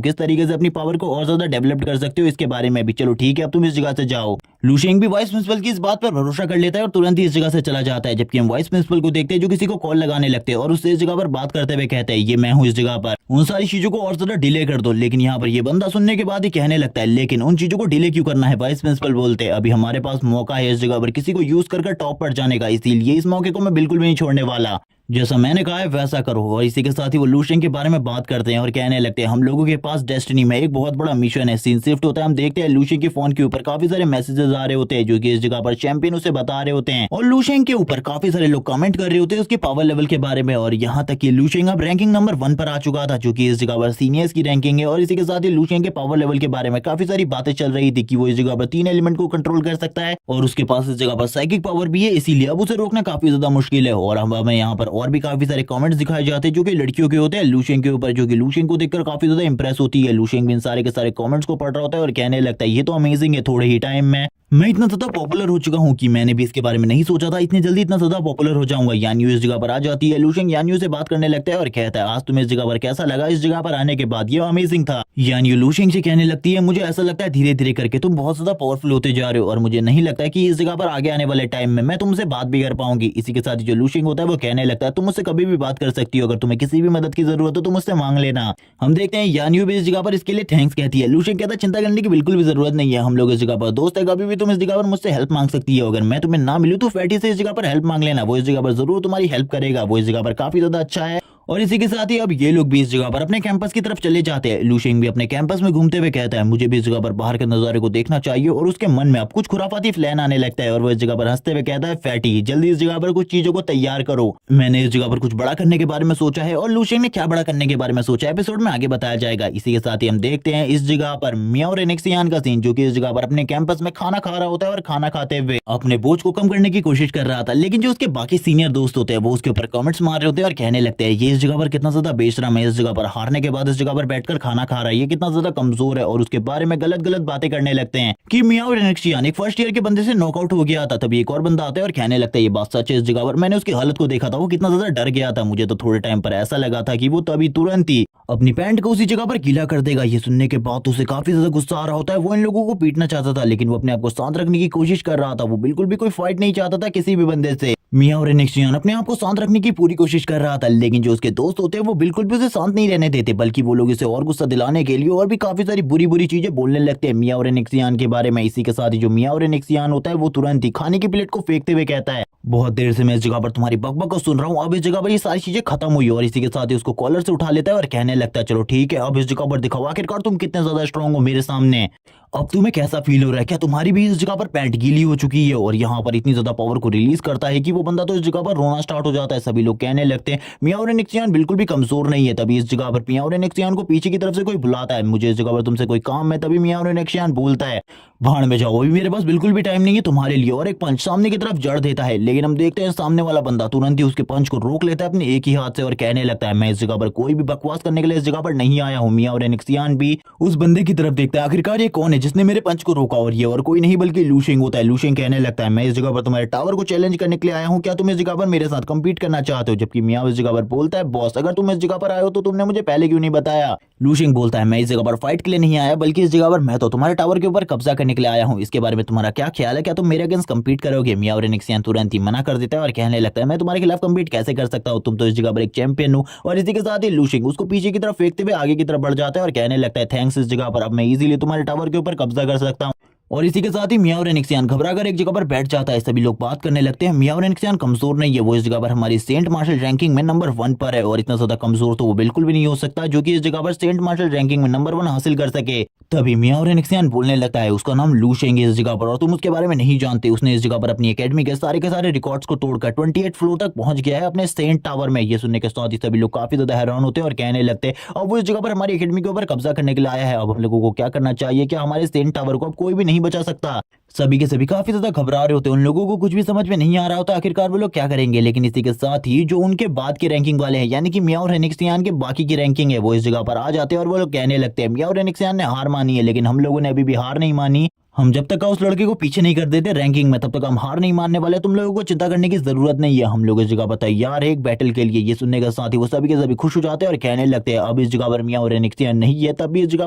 किस तरीके से अपनी पावर को और ज्यादा डेवलप कर सकते हो इसके बारे में भी। चलो ठीक है, अब तुम इस जगह से जाओ। लू शेंग भी वाइस प्रिंसिपल की इस बात पर भरोसा कर लेता है और तुरंत ही इस जगह से चला जाता है। जबकि हम वाइस प्रिंसिपल को देखते हैं जो किसी को कॉल लगाने लगते हैं और उससे इस जगह पर बात करते हुए कहते हैं ये मैं हूँ इस जगह पर, उन सारी चीजों को और ज्यादा डिले कर दो। लेकिन यहाँ पर ये बंदा सुनने के बाद ही कहने लगता है लेकिन उन चीजों को डिले क्यों करना है। वाइस प्रिंसिपल बोलते हैं अभी हमारे पास मौका है इस जगह पर किसी को यूज कर टॉप पर जाने का, इसीलिए इस मौके को मैं बिल्कुल भी नहीं छोड़ने वाला, जैसा मैंने कहा है वैसा करो। और इसी के साथ ही वो लू शेंग के बारे में बात करते हैं और कहने लगते हैं हम लोगों के पास डेस्टिनी में एक बहुत बड़ा मिशन है। सीन शिफ्ट होता है, हम देखते हैं लू शेंग के फोन के ऊपर काफी सारे मैसेजेस आ रहे होते हैं जो कि इस जगह पर चैंपियन उसे बता रहे होते हैं और लू शेंग के ऊपर काफी सारे लोग कमेंट कर रहे होते हैं उसके पावर लेवल के बारे में। और यहाँ तक कि लू शेंग अब रैंकिंग नंबर 1 पर आ चुका था जो कि इस जगह पर सीनियर्स की रैंकिंग है। और इसी के साथ ही लू शेंग के पावर लेवल के बारे में काफी सारी बातें चल रही थी कि वो इस जगह पर 3 एलिमेंट को कंट्रोल कर सकता है और उसके पास इस जगह पर साइकिक पावर भी है, इसीलिए अब उसे रोकना काफी ज्यादा मुश्किल है। और हमें यहाँ पर और भी काफी सारे कमेंट्स दिखाए जाते हैं जो कि लड़कियों के होते हैं लू शेंग के ऊपर, जो कि लू शेंग को देखकर काफी ज्यादा इंप्रेस होती है। लू शेंग भी इन सारे के सारे कमेंट्स को पढ़ रहा होता है और कहने लगता है ये तो अमेजिंग है, थोड़े ही टाइम में मैं इतना ज्यादा पॉपुलर हो चुका हूँ कि मैंने भी इसके बारे में नहीं सोचा था इतनी जल्दी इतना ज्यादा पॉपुलर हो जाऊंगा। यान्यू इस जगह पर आ जाती है, लू शेंग यान्यू से बात करने लगता है और कहता है आज तुम्हें इस जगह पर कैसा लगा, इस जगह पर आने के बाद ये अमेजिंग था। यान्यू लू शेंग से कहने लगती है मुझे ऐसा लगता है धीरे धीरे करके तुम बहुत ज्यादा पावरफुल होते जा रहे हो और मुझे नहीं लगता है कि इस जगह पर आगे आने वाले टाइम में मैं तुमसे बात भी कर पाऊंगी। इसी के साथ जो लू शेंग होता है वो कहने लगता है तुम मुझसे कभी भी बात कर सकती हो, अगर तुम्हें किसी भी मदद की जरूरत हो तो मुझसे मांग लेना। हम देखते हैं यान्यू भी इस जगह पर इसके लिए थैंक्स कहती है। लू शेंग कहता है चिंता करने की बिल्कुल भी जरूरत नहीं है, हम लोग इस जगह पर दोस्त है, कभी भी तुम इस जगह पर मुझसे हेल्प मांग सकती है, अगर मैं तुम्हें ना मिलूं तो फैटी से इस जगह पर हेल्प मांग लेना, वो इस जगह पर जरूर तुम्हारी हेल्प करेगा, वो इस जगह पर काफी ज्यादा अच्छा है। और इसी के साथ ही अब ये लोग भी इस जगह पर अपने कैंपस की तरफ चले जाते हैं। लू शेंग भी अपने कैंपस में घूमते हुए कहता है मुझे भी इस जगह पर बाहर के नजारे को देखना चाहिए और उसके मन में अब कुछ खुराफाती प्लान आने लगता है और वो इस जगह पर हंसते हुए कहता है फैटी जल्दी इस जगह पर कुछ चीजों को तैयार करो, मैंने इस जगह पर कुछ बड़ा करने के बारे में सोचा है। और लू शेंग ने क्या बड़ा करने के बारे में सोचा है एपिसोड में आगे बताया जाएगा। इसी के साथ ही हम देखते हैं इस जगह पर मियाओ रेनेक्सियान का सीन, जो कि इस जगह पर अपने कैंपस में खाना खा रहा होता है और खाना खाते हुए अपने बोझ को कम करने की कोशिश कर रहा था। लेकिन जो उसके बाकी सीनियर दोस्त होते हैं वो उसके ऊपर कमेंट्स मार रहे होते हैं और कहने लगते हैं ये इस जगह पर कितना ज्यादा बेशरम है, इस जगह पर हारने के बाद इस जगह पर बैठकर खाना खा रहा है, ये कितना ज्यादा कमजोर है। और उसके बारे में गलत गलत बातें करने लगते हैं कि मियाओ रेनेक्सियान एक फर्स्ट ईयर के बंदे से नॉकआउट हो गया था। तभी एक और बंदा आता है और कहने लगता है ये बात सच है, इस जगह पर मैंने उसकी हालत को देखा था, वो कितना ज्यादा डर गया था, मुझे तो थोड़े टाइम पर ऐसा लगा था कि वो तभी तुरंत ही अपनी पैंट को उसी जगह पर गीला कर देगा। ये सुनने के बाद उसे काफी ज्यादा गुस्सा आ रहा होता है, वो इन लोगों को पीटना चाहता था लेकिन वो अपने आप को शांत रखने की कोशिश कर रहा था, वो बिल्कुल भी कोई फाइट नहीं चाहता था किसी भी बंदे से। मियाओ रेनेक्सियान अपने आप को शांत रखने की पूरी कोशिश कर रहा था लेकिन जो उसके दोस्त होते हैं वो बिल्कुल भी उसे शांत नहीं रहने देते, बल्कि वो लोग इसे और गुस्सा दिलाने के लिए और भी काफी सारी बुरी बुरी चीजें बोलने लगते हैं मियाओ रेनेक्सियान के बारे में। इसी के साथ ही जो मियाओ रेनेक्सियान होता है वो तुरंत ही खाने की प्लेट को फेंकते हुए कहता है बहुत देर से मैं इस जगह पर तुम्हारी बकबक को सुन रहा हूँ, अब इस जगह पर ये सारी चीजें खत्म हुई। और इसी के साथ ही उसको कॉलर से उठा लेता है और कहने लगता है चलो ठीक है, अब इस जगह पर दिखाओ आखिरकार तुम कितने ज्यादा स्ट्रांग हो मेरे सामने, अब तुम्हें कैसा फील हो रहा है, क्या तुम्हारी भी इस जगह पर पैंट गीली हो चुकी है। और यहाँ पर इतनी ज्यादा पावर को रिलीज करता है कि वो बंदा तो इस जगह पर रोना स्टार्ट हो जाता है। सभी लोग कहने लगते हैं मियाओ रेनेक्सियान बिल्कुल भी कमजोर नहीं है। तभी इस जगह पर मियाओ रेनेक्सियान को पीछे की तरफ से कोई बुलाता है, मुझे इस जगह पर तुमसे कोई काम है। तभी मियाओ रेनेक्सियान बोलता है भाड़ में जाओ, अभी मेरे पास बिल्कुल भी टाइम नहीं है तुम्हारे लिए, और एक पंच सामने की तरफ जड़ देता है। लेकिन हम देखते हैं सामने वाला बंदा तुरंत ही उसके पंच को रोक लेता है अपने एक ही हाथ से और कहने लगता है मैं इस जगह पर कोई भी बकवास करने के लिए इस जगह पर नहीं आया हूँ। मियाओ रेनेक्सियान भी उस बंदे की तरफ देखता है, आखिरकार ये कौन है जिसने मेरे पंच को रोका, और ये और कोई नहीं बल्कि लू शेंग होता है। लू शेंग कहने लगता है मैं इस जगह पर तुम्हारे टावर को चैलेंज करने के लिए आया हूँ, क्या तुम इस जगह पर मेरे साथ कंपीट करना चाहते हो। जबकि मियाओ इस जगह पर बोलता है बॉस अगर तुम इस जगह पर आए हो तो तुमने मुझे पहले क्यों नहीं बताया। लू शेंग बोलता है मैं इस जगह पर फाइट के लिए नहीं आया, बल्कि इस जगह पर मैं तो तुम्हारे टावर के ऊपर कब्जा करने के लिए आया हूँ, इसके बारे में तुम्हारा क्या ख्याल है, क्या तुम मेरे अगेंस्ट कंपीट करोगे। मियाओ रेनेक्सियान तुरंत ही मना कर देता है और कहने लगता है मैं तुम्हारे खिलाफ कंपीट कैसे कर सकता हूँ, तुम तो इस जगह पर एक चैंपियन हो। और इसी के साथ ही लू शेंग उसको पीछे की तरफ फेंकते हुए आगे की तरफ बढ़ जाता है और कहने लगता है थैंक्स, इस जगह पर अब मैं इजीली तुम्हारे टावर के ऊपर कब्जा कर सकता हूँ। और इसी के साथ ही मियाओ रेनिक्सियान घबरा कर एक जगह पर बैठ जाता है। सभी लोग बात करने लगते हैं। मियाओ रेनिक्सियान कमजोर नहीं है, वो इस जगह पर हमारी सेंट मार्शल रैंकिंग में नंबर 1 पर है और इतना ज्यादा कमजोर तो वो बिल्कुल भी नहीं हो सकता जो कि इस जगह पर सेंट मार्शल रैंकिंग में नंबर 1 हासिल कर सके। तभी मियाओ रेनिक्सियान बोलने लगता है, उसका नाम लू शेंग है इस जगह पर और तुम उसके बारे में नहीं जानते। उसने इस जगह पर अपनी एकेडमी के सारे रिकॉर्ड्स को तोड़कर 28 फ्लोर तक पहुंच गया है अपने सेंट टावर में। ये सुनने के साथ ही सभी लोग काफी ज्यादा हैरान होते हैं और कहने लगते हैं अब वो इस जगह पर हमारी एकेडमी के ऊपर कब्जा करने के लिए आया है। अब हम लोगों को क्या करना चाहिए, क्या हमारे सेंट टावर को अब कोई भी नहीं बचा सकता। सभी के सभी काफी ज्यादा घबरा रहे होते हैं, उन लोगों को कुछ भी समझ में नहीं आ रहा होता आखिरकार वो लोग क्या करेंगे। लेकिन इसी के साथ ही जो उनके बाद की रैंकिंग वाले हैं यानी कि मियाओ रेनिक्सियान के बाकी की रैंकिंग है वो इस जगह पर आ जाते हैं और वो लोग कहने लगते हैं मियाओ रेनिक्सियान ने हार मानी है, लेकिन हम लोगों ने अभी भी हार नहीं मानी। हम जब तक उस लड़के को पीछे नहीं कर देते रैंकिंग में तब तक हम हार नहीं मानने वाले। तुम लोगों को चिंता करने की जरूरत नहीं है, हम लोग इस जगह पर तैयार है एक बैटल के लिए। ये सुनने के साथ ही वो सभी के सभी खुश हो जाते हैं और कहने लगते हैं अब इस जगह पर मियाओ रेनिक्सियान नहीं है, तब भी इस जगह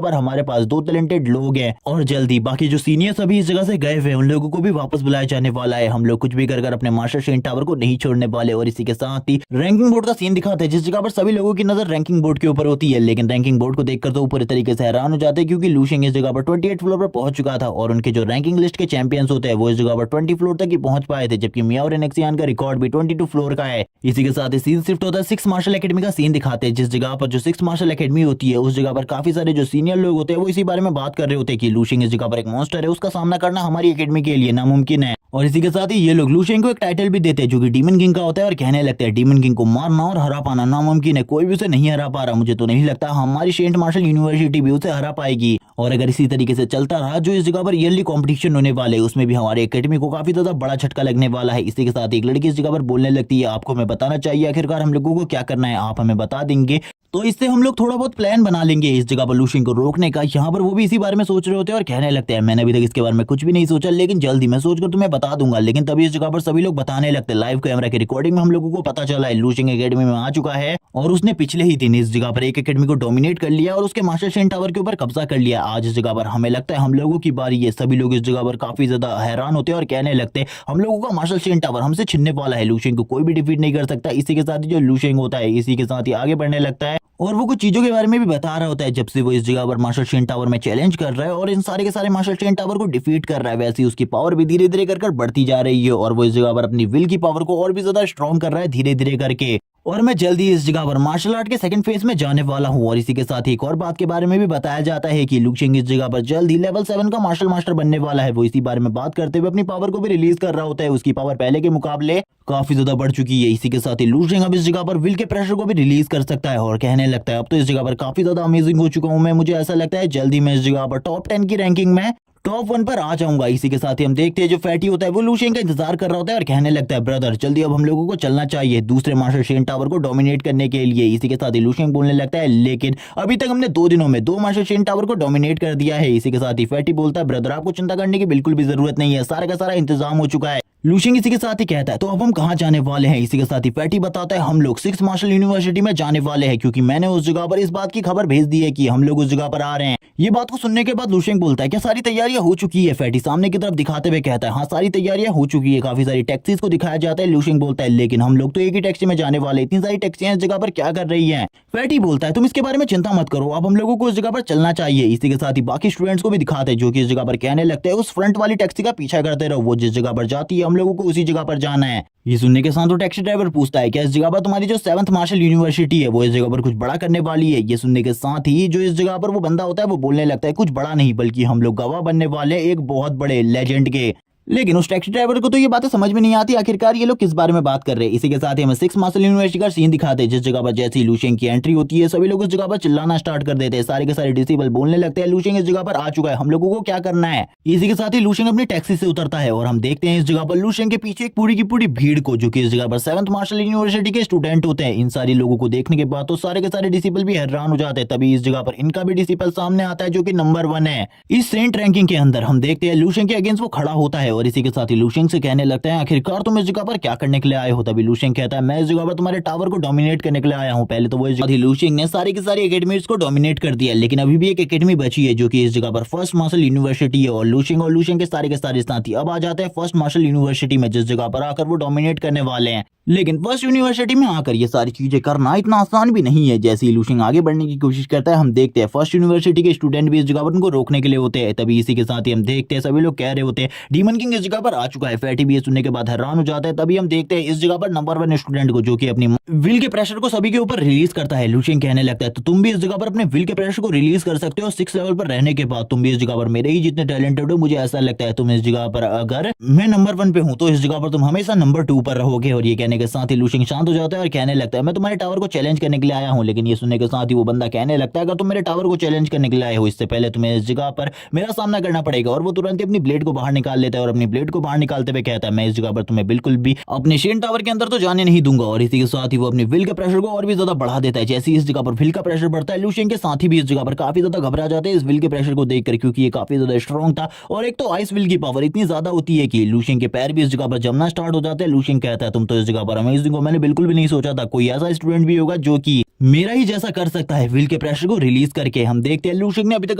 पर हमारे पास 2 टैलेंटेड लोग हैं और जल्दी बाकी जो सीनियर सभी इस जगह से गए हुए उन लोगों को भी वापस बुलाया जाने वाला है। हम लोग कुछ भी कर अपने मास्टर सेंट टावर को नहीं छोड़ने वाले। और इसी के साथ ही रैंकिंग बोर्ड का सीन दिखाते हैं जिस जगह पर सभी लोगों की नजर रैंकिंग बोर्ड के ऊपर होती है, लेकिन रैंकिंग बोर्ड को देखकर तो पूरे तरीके से हैरान हो जाते हैं क्योंकि लू शेंग इस जगह पर 28 फ्लोर पर पहुंच चुका था और उनके जो रैंकिंग लिस्ट के चैंपियंस होते हैं वो इस जगह पर 20 फ्लोर तक ही पहुंच पाए थे, जबकि मियाओ रेनिक्सियान का रिकॉर्ड भी 22 फ्लोर का है। इसी के साथ ही सीन शिफ्ट होता है 6 मार्शल एकेडमी का सीन दिखाते हैं जिस जगह पर जो 6 मार्शल एकेडमी होती है उस जगह पर काफी सारे जो सीनियर लोग होते हैं वो इसी बारे में बात कर रहे होते हैं कि लू शेंग इस जगह पर एक मॉन्स्टर है, उसका सामना करना हमारी एकेडमी के लिए नामुमकिन है। और इसी के साथ ही ये लोग लू शेंग को एक टाइटल भी देते हैं जो कि डीमन किंग का होता है और कहने लगते हैं डीमन किंग को मारना और हरा पाना नामुमकिन है, कोई भी उसे नहीं हरा पा रहा। मुझे तो नहीं लगता हमारी सेंट मार्शल यूनिवर्सिटी भी उसे हरा पाएगी। और अगर इसी तरीके से चलता रहा जो इस जगह पर ईयरली कंपटीशन होने वाले उसमें भी हमारे एकेडमी को काफी ज्यादा बड़ा झटका लगने वाला है। इसी के साथ एक लड़की इस जगह पर बोलने लगती है आपको हमें बताना चाहिए आखिरकार हम लोगों को क्या करना है, आप हमें बता देंगे तो इससे हम लोग थोड़ा बहुत प्लान बना लेंगे इस जगह पर लू शेंग को रोकने का। यहाँ पर वो भी इसी बारे में सोच रहे होते हैं और कहने लगते हैं मैंने अभी तक इसके बारे में कुछ भी नहीं सोचा, लेकिन जल्दी मैं सोचकर तुम्हें बता दूंगा। लेकिन तभी इस जगह पर सभी लोग बताने लगते हैं लाइव कैमरा की रिकॉर्डिंग में हम लोगों को पता चला है लू शेंग एकेडमी में आ चुका है और उसने पिछले ही दिन इस जगह पर एक एकेडमी को डोमिनेट कर लिया और उसके मास्टर सेंट टावर के ऊपर कब्जा कर लिया। आज इस जगह पर हमें लगता है हम लोगों की बारी है। सभी लोग इस जगह पर काफी ज्यादा हैरान होते हैं और कहने लगते हैं हम लोगों का मास्टर सेंट टावर हमसे छिनने वाला है, लू शेंग को कोई भी डिफीट नहीं कर सकता। इसी के साथ ही जो लू शेंग होता है इसी के साथ ही आगे बढ़ने लगता है और वो कुछ चीजों के बारे में भी बता रहा होता है जब से वो इस जगह पर मार्शल सेंट टावर में चैलेंज कर रहा है और इन सारे के सारे मार्शल सेंट टावर को डिफीट कर रहा है। वैसे ही उसकी पावर भी धीरे धीरे कर बढ़ती जा रही है और वो इस जगह पर अपनी विल की पावर को और भी ज्यादा स्ट्रॉन्ग कर रहा है धीरे धीरे करके। और मैं जल्दी इस जगह पर मार्शल आर्ट के सेकंड फेज में जाने वाला हूं। और इसी के साथ ही एक और बात के बारे में भी बताया जाता है कि लू शेंग इस जगह पर जल्द ही लेवल 7 का मार्शल मास्टर बनने वाला है। वो इसी बारे में बात करते हुए अपनी पावर को भी रिलीज कर रहा होता है, उसकी पावर पहले के मुकाबले काफी ज्यादा बढ़ चुकी है। इसी के साथ ही लू शेंग अब इस जगह पर विल के प्रेशर को भी रिलीज कर सकता है और कहने लगता है अब तो इस जगह पर काफी ज्यादा अमेजिंग हो चुका हूं मैं, मुझे ऐसा लगता है जल्दी मैं इस जगह पर टॉप 10 की रैंकिंग में टॉप 1 पर आ जाऊंगा। इसी के साथ ही हम देखते हैं जो फैटी होता है वो लू शेंग का इंतजार कर रहा होता है और कहने लगता है ब्रदर जल्दी अब हम लोगों को चलना चाहिए दूसरे मार्शल सेंट टावर को डोमिनेट करने के लिए। इसी के साथ ही लू शेंग बोलने लगता है लेकिन अभी तक हमने 2 दिनों में 2 मार्शल सेंट टावर को डोमिनेट कर दिया है। इसी के साथ ही फैटी बोलता है ब्रदर आपको चिंता करने की बिल्कुल भी जरूरत नहीं है, सारा का सारा इंतजाम हो चुका है। लू शेंग इसी के साथ ही कहता है तो अब हम कहाँ जाने वाले हैं। इसी के साथ ही फैटी बताता है हम लोग 6 मार्शल यूनिवर्सिटी में जाने वाले हैं क्योंकि मैंने उस जगह पर इस बात की खबर भेज दी है कि हम लोग उस जगह पर आ रहे हैं। ये बात को सुनने के बाद लू शेंग बोलता है क्या सारी तैयारियां हो चुकी है। फैटी सामने की तरफ दिखाते हुए कहता है हाँ सारी तैयारियां हो चुकी है, काफी सारी टैक्सीज को दिखाया जाता है। लू शेंग बोलता है लेकिन हम लोग तो एक ही टैक्सी में जाने वाले, इतनी सारी टैक्सियां इस जगह पर क्या कर रही है। फैटी बोलता है तुम इसके बारे में चिंता मत करो, अब हम लोगों को इस जगह पर चलना चाहिए। इसी के साथ ही बाकी स्टूडेंट्स को भी दिखाते हैं जो कि इस जगह पर कहने लगते हैं उस फ्रंट वाली टैक्सी का पीछा करते रहो, वो जिस जगह पर जाती है हम लोगों को उसी जगह पर जाना है। ये सुनने के साथ तो टैक्सी ड्राइवर पूछता है क्या इस जगह पर तुम्हारी जो 7th मार्शल यूनिवर्सिटी है वो इस जगह पर कुछ बड़ा करने वाली है। ये सुनने के साथ ही जो इस जगह पर वो बंदा होता है वो बोलने लगता है कुछ बड़ा नहीं बल्कि हम लोग गवाह बनने वाले एक बहुत बड़े लेजेंड के। लेकिन उस टैक्सी ड्राइवर को तो ये बातें समझ में नहीं आती आखिरकार ये लोग किस बारे में बात कर रहे हैं। इसी के साथ ही हमें 6 मार्शल यूनिवर्सिटी का सीन दिखाते हैं जिस जगह पर जैसे ही लू शेंग की एंट्री होती है सभी लोग उस जगह पर चिल्लाना स्टार्ट कर देते हैं, सारे के सारे डिसेबल बोलने लगते हैं लू शेंग इस जगह पर आ चुका है, हम लोगों को क्या करना है। इसी के साथ ही लू शेंग अपनी टैक्सी से उतरता है और हम देखते हैं इस जगह पर लू शेंग के पीछे एक पूरी की पूरी भीड़ को जो कि इस जगह पर 7th मार्शल यूनिवर्सिटी के स्टूडेंट होते हैं। इन सारी लोगों को देखने के बाद तो सारे के सारे डिसिपल भी हैरान हो जाते हैं। तभी इस जगह पर इनका भी डिसिपल सामने आता है जो कि नंबर 1 है इस सेंट रैंकिंग के अंदर। हम देखते हैं लू शेंग के अगेंस्ट वो खड़ा होता है और इसी के साथ ही लू शेंग से कहने लगता है आखिरकार तुम इस जगह पर क्या करने के लिए आए हो। तभी लू शेंग कहता है मैं इस जगह पर तुम्हारे टावर को डोमिनेट करने के लिए आया हूं। पहले तो वो इस जगह लू शेंग ने सारी की सारी एकेडमीज को डोमिनेट कर दिया लेकिन अभी भी एक एकेडमी बची है जो कि इस जगह पर फर्स्ट मार्शल यूनिवर्सिटी है और लू शेंग के सारे के सारे साथी अब आ जाते हैं फर्स्ट मार्शल यूनिवर्सिटी में जिस जगह पर आकर वो डोमिनेट करने वाले हैं। लेकिन फर्स्ट यूनिवर्सिटी में आकर ये सारी चीजें करना इतना आसान भी नहीं है। जैसे ही लूशिंग आगे बढ़ने की कोशिश करता है, हम देखते हैं फर्स्ट यूनिवर्सिटी के स्टूडेंट भी इस जगह पर उनको रोकने के लिए होते हैं। तभी इसी के साथ ही हम देखते हैं सभी लोग कह रहे होते हैं डीमन किंग इस जगह पर आ चुका है। फैटी भी ये सुनने के बाद हैरान हो जाता है। तभी हम देखते हैं इस जगह पर नंबर 1 स्टूडेंट को, जो कि अपनी विल के प्रेशर को सभी के ऊपर रिलीज करता है। लूशिंग कहने लगता है तो तुम भी इस जगह पर अपने विल के प्रेशर को रिलीज कर सकते हो। 6 लेवल पर रहने के बाद तुम भी इस जगह पर मेरे ही जितने टैलेंटेड हो। मुझे ऐसा लगता है तुम इस जगह पर, अगर मैं नंबर 1 पे हूँ तो इस जगह पर तुम हमेशा नंबर 2 पर रहोगे। और ये कहने के साथ ही लूशिंग शांत हो जाता है और कहने लगता है मैं तुम्हारे टावर को चैलेंज करने के लिए आया हूँ। लेकिन ये सुनने के साथ ही वो बंदा कहने लगता है अगर तुम मेरे टावर को चैलेंज करने के लिए आए हो, इससे पहले तुम्हें इस जगह पर मेरा सामना करना पड़ेगा। और वो तुरंत ही अपनी ब्लेड को बाहर निकाल लेता है और अपनी ब्लेड को बाहर निकालते हुए कहता है मैं इस जगह पर तुम्हें बिल्कुल भी अपने शेन टावर के अंदर तो जाने नहीं दूंगा। और इसी के साथ ही वो अपनी विल के प्रेशर को और भी ज्यादा बढ़ा देता है। जैसे ही इस जगह पर विल का प्रेशर बढ़ता है, लूशियन के साथी भी इस जगह पर काफी ज्यादा घबरा जाते हैं इस विल के प्रेशर को देखकर, क्योंकि ये काफी ज्यादा स्ट्रॉन्ग था। और एक तो आइस विल की पावर इतनी ज्यादा होती है कि लूशियन के पैर भी इस जगह पर जमना स्टार्ट हो जाते हैं। लूशियन कहता है तुम तो इस जगह पर अमेजिंग हो, मैंने बिल्कुल भी नहीं सोचा था कोई ऐसा स्टूडेंट भी होगा जो कि मेरा ही जैसा कर सकता है विल के प्रेशर को रिलीज करके। हम देखते हैं लूशियन ने अभी तक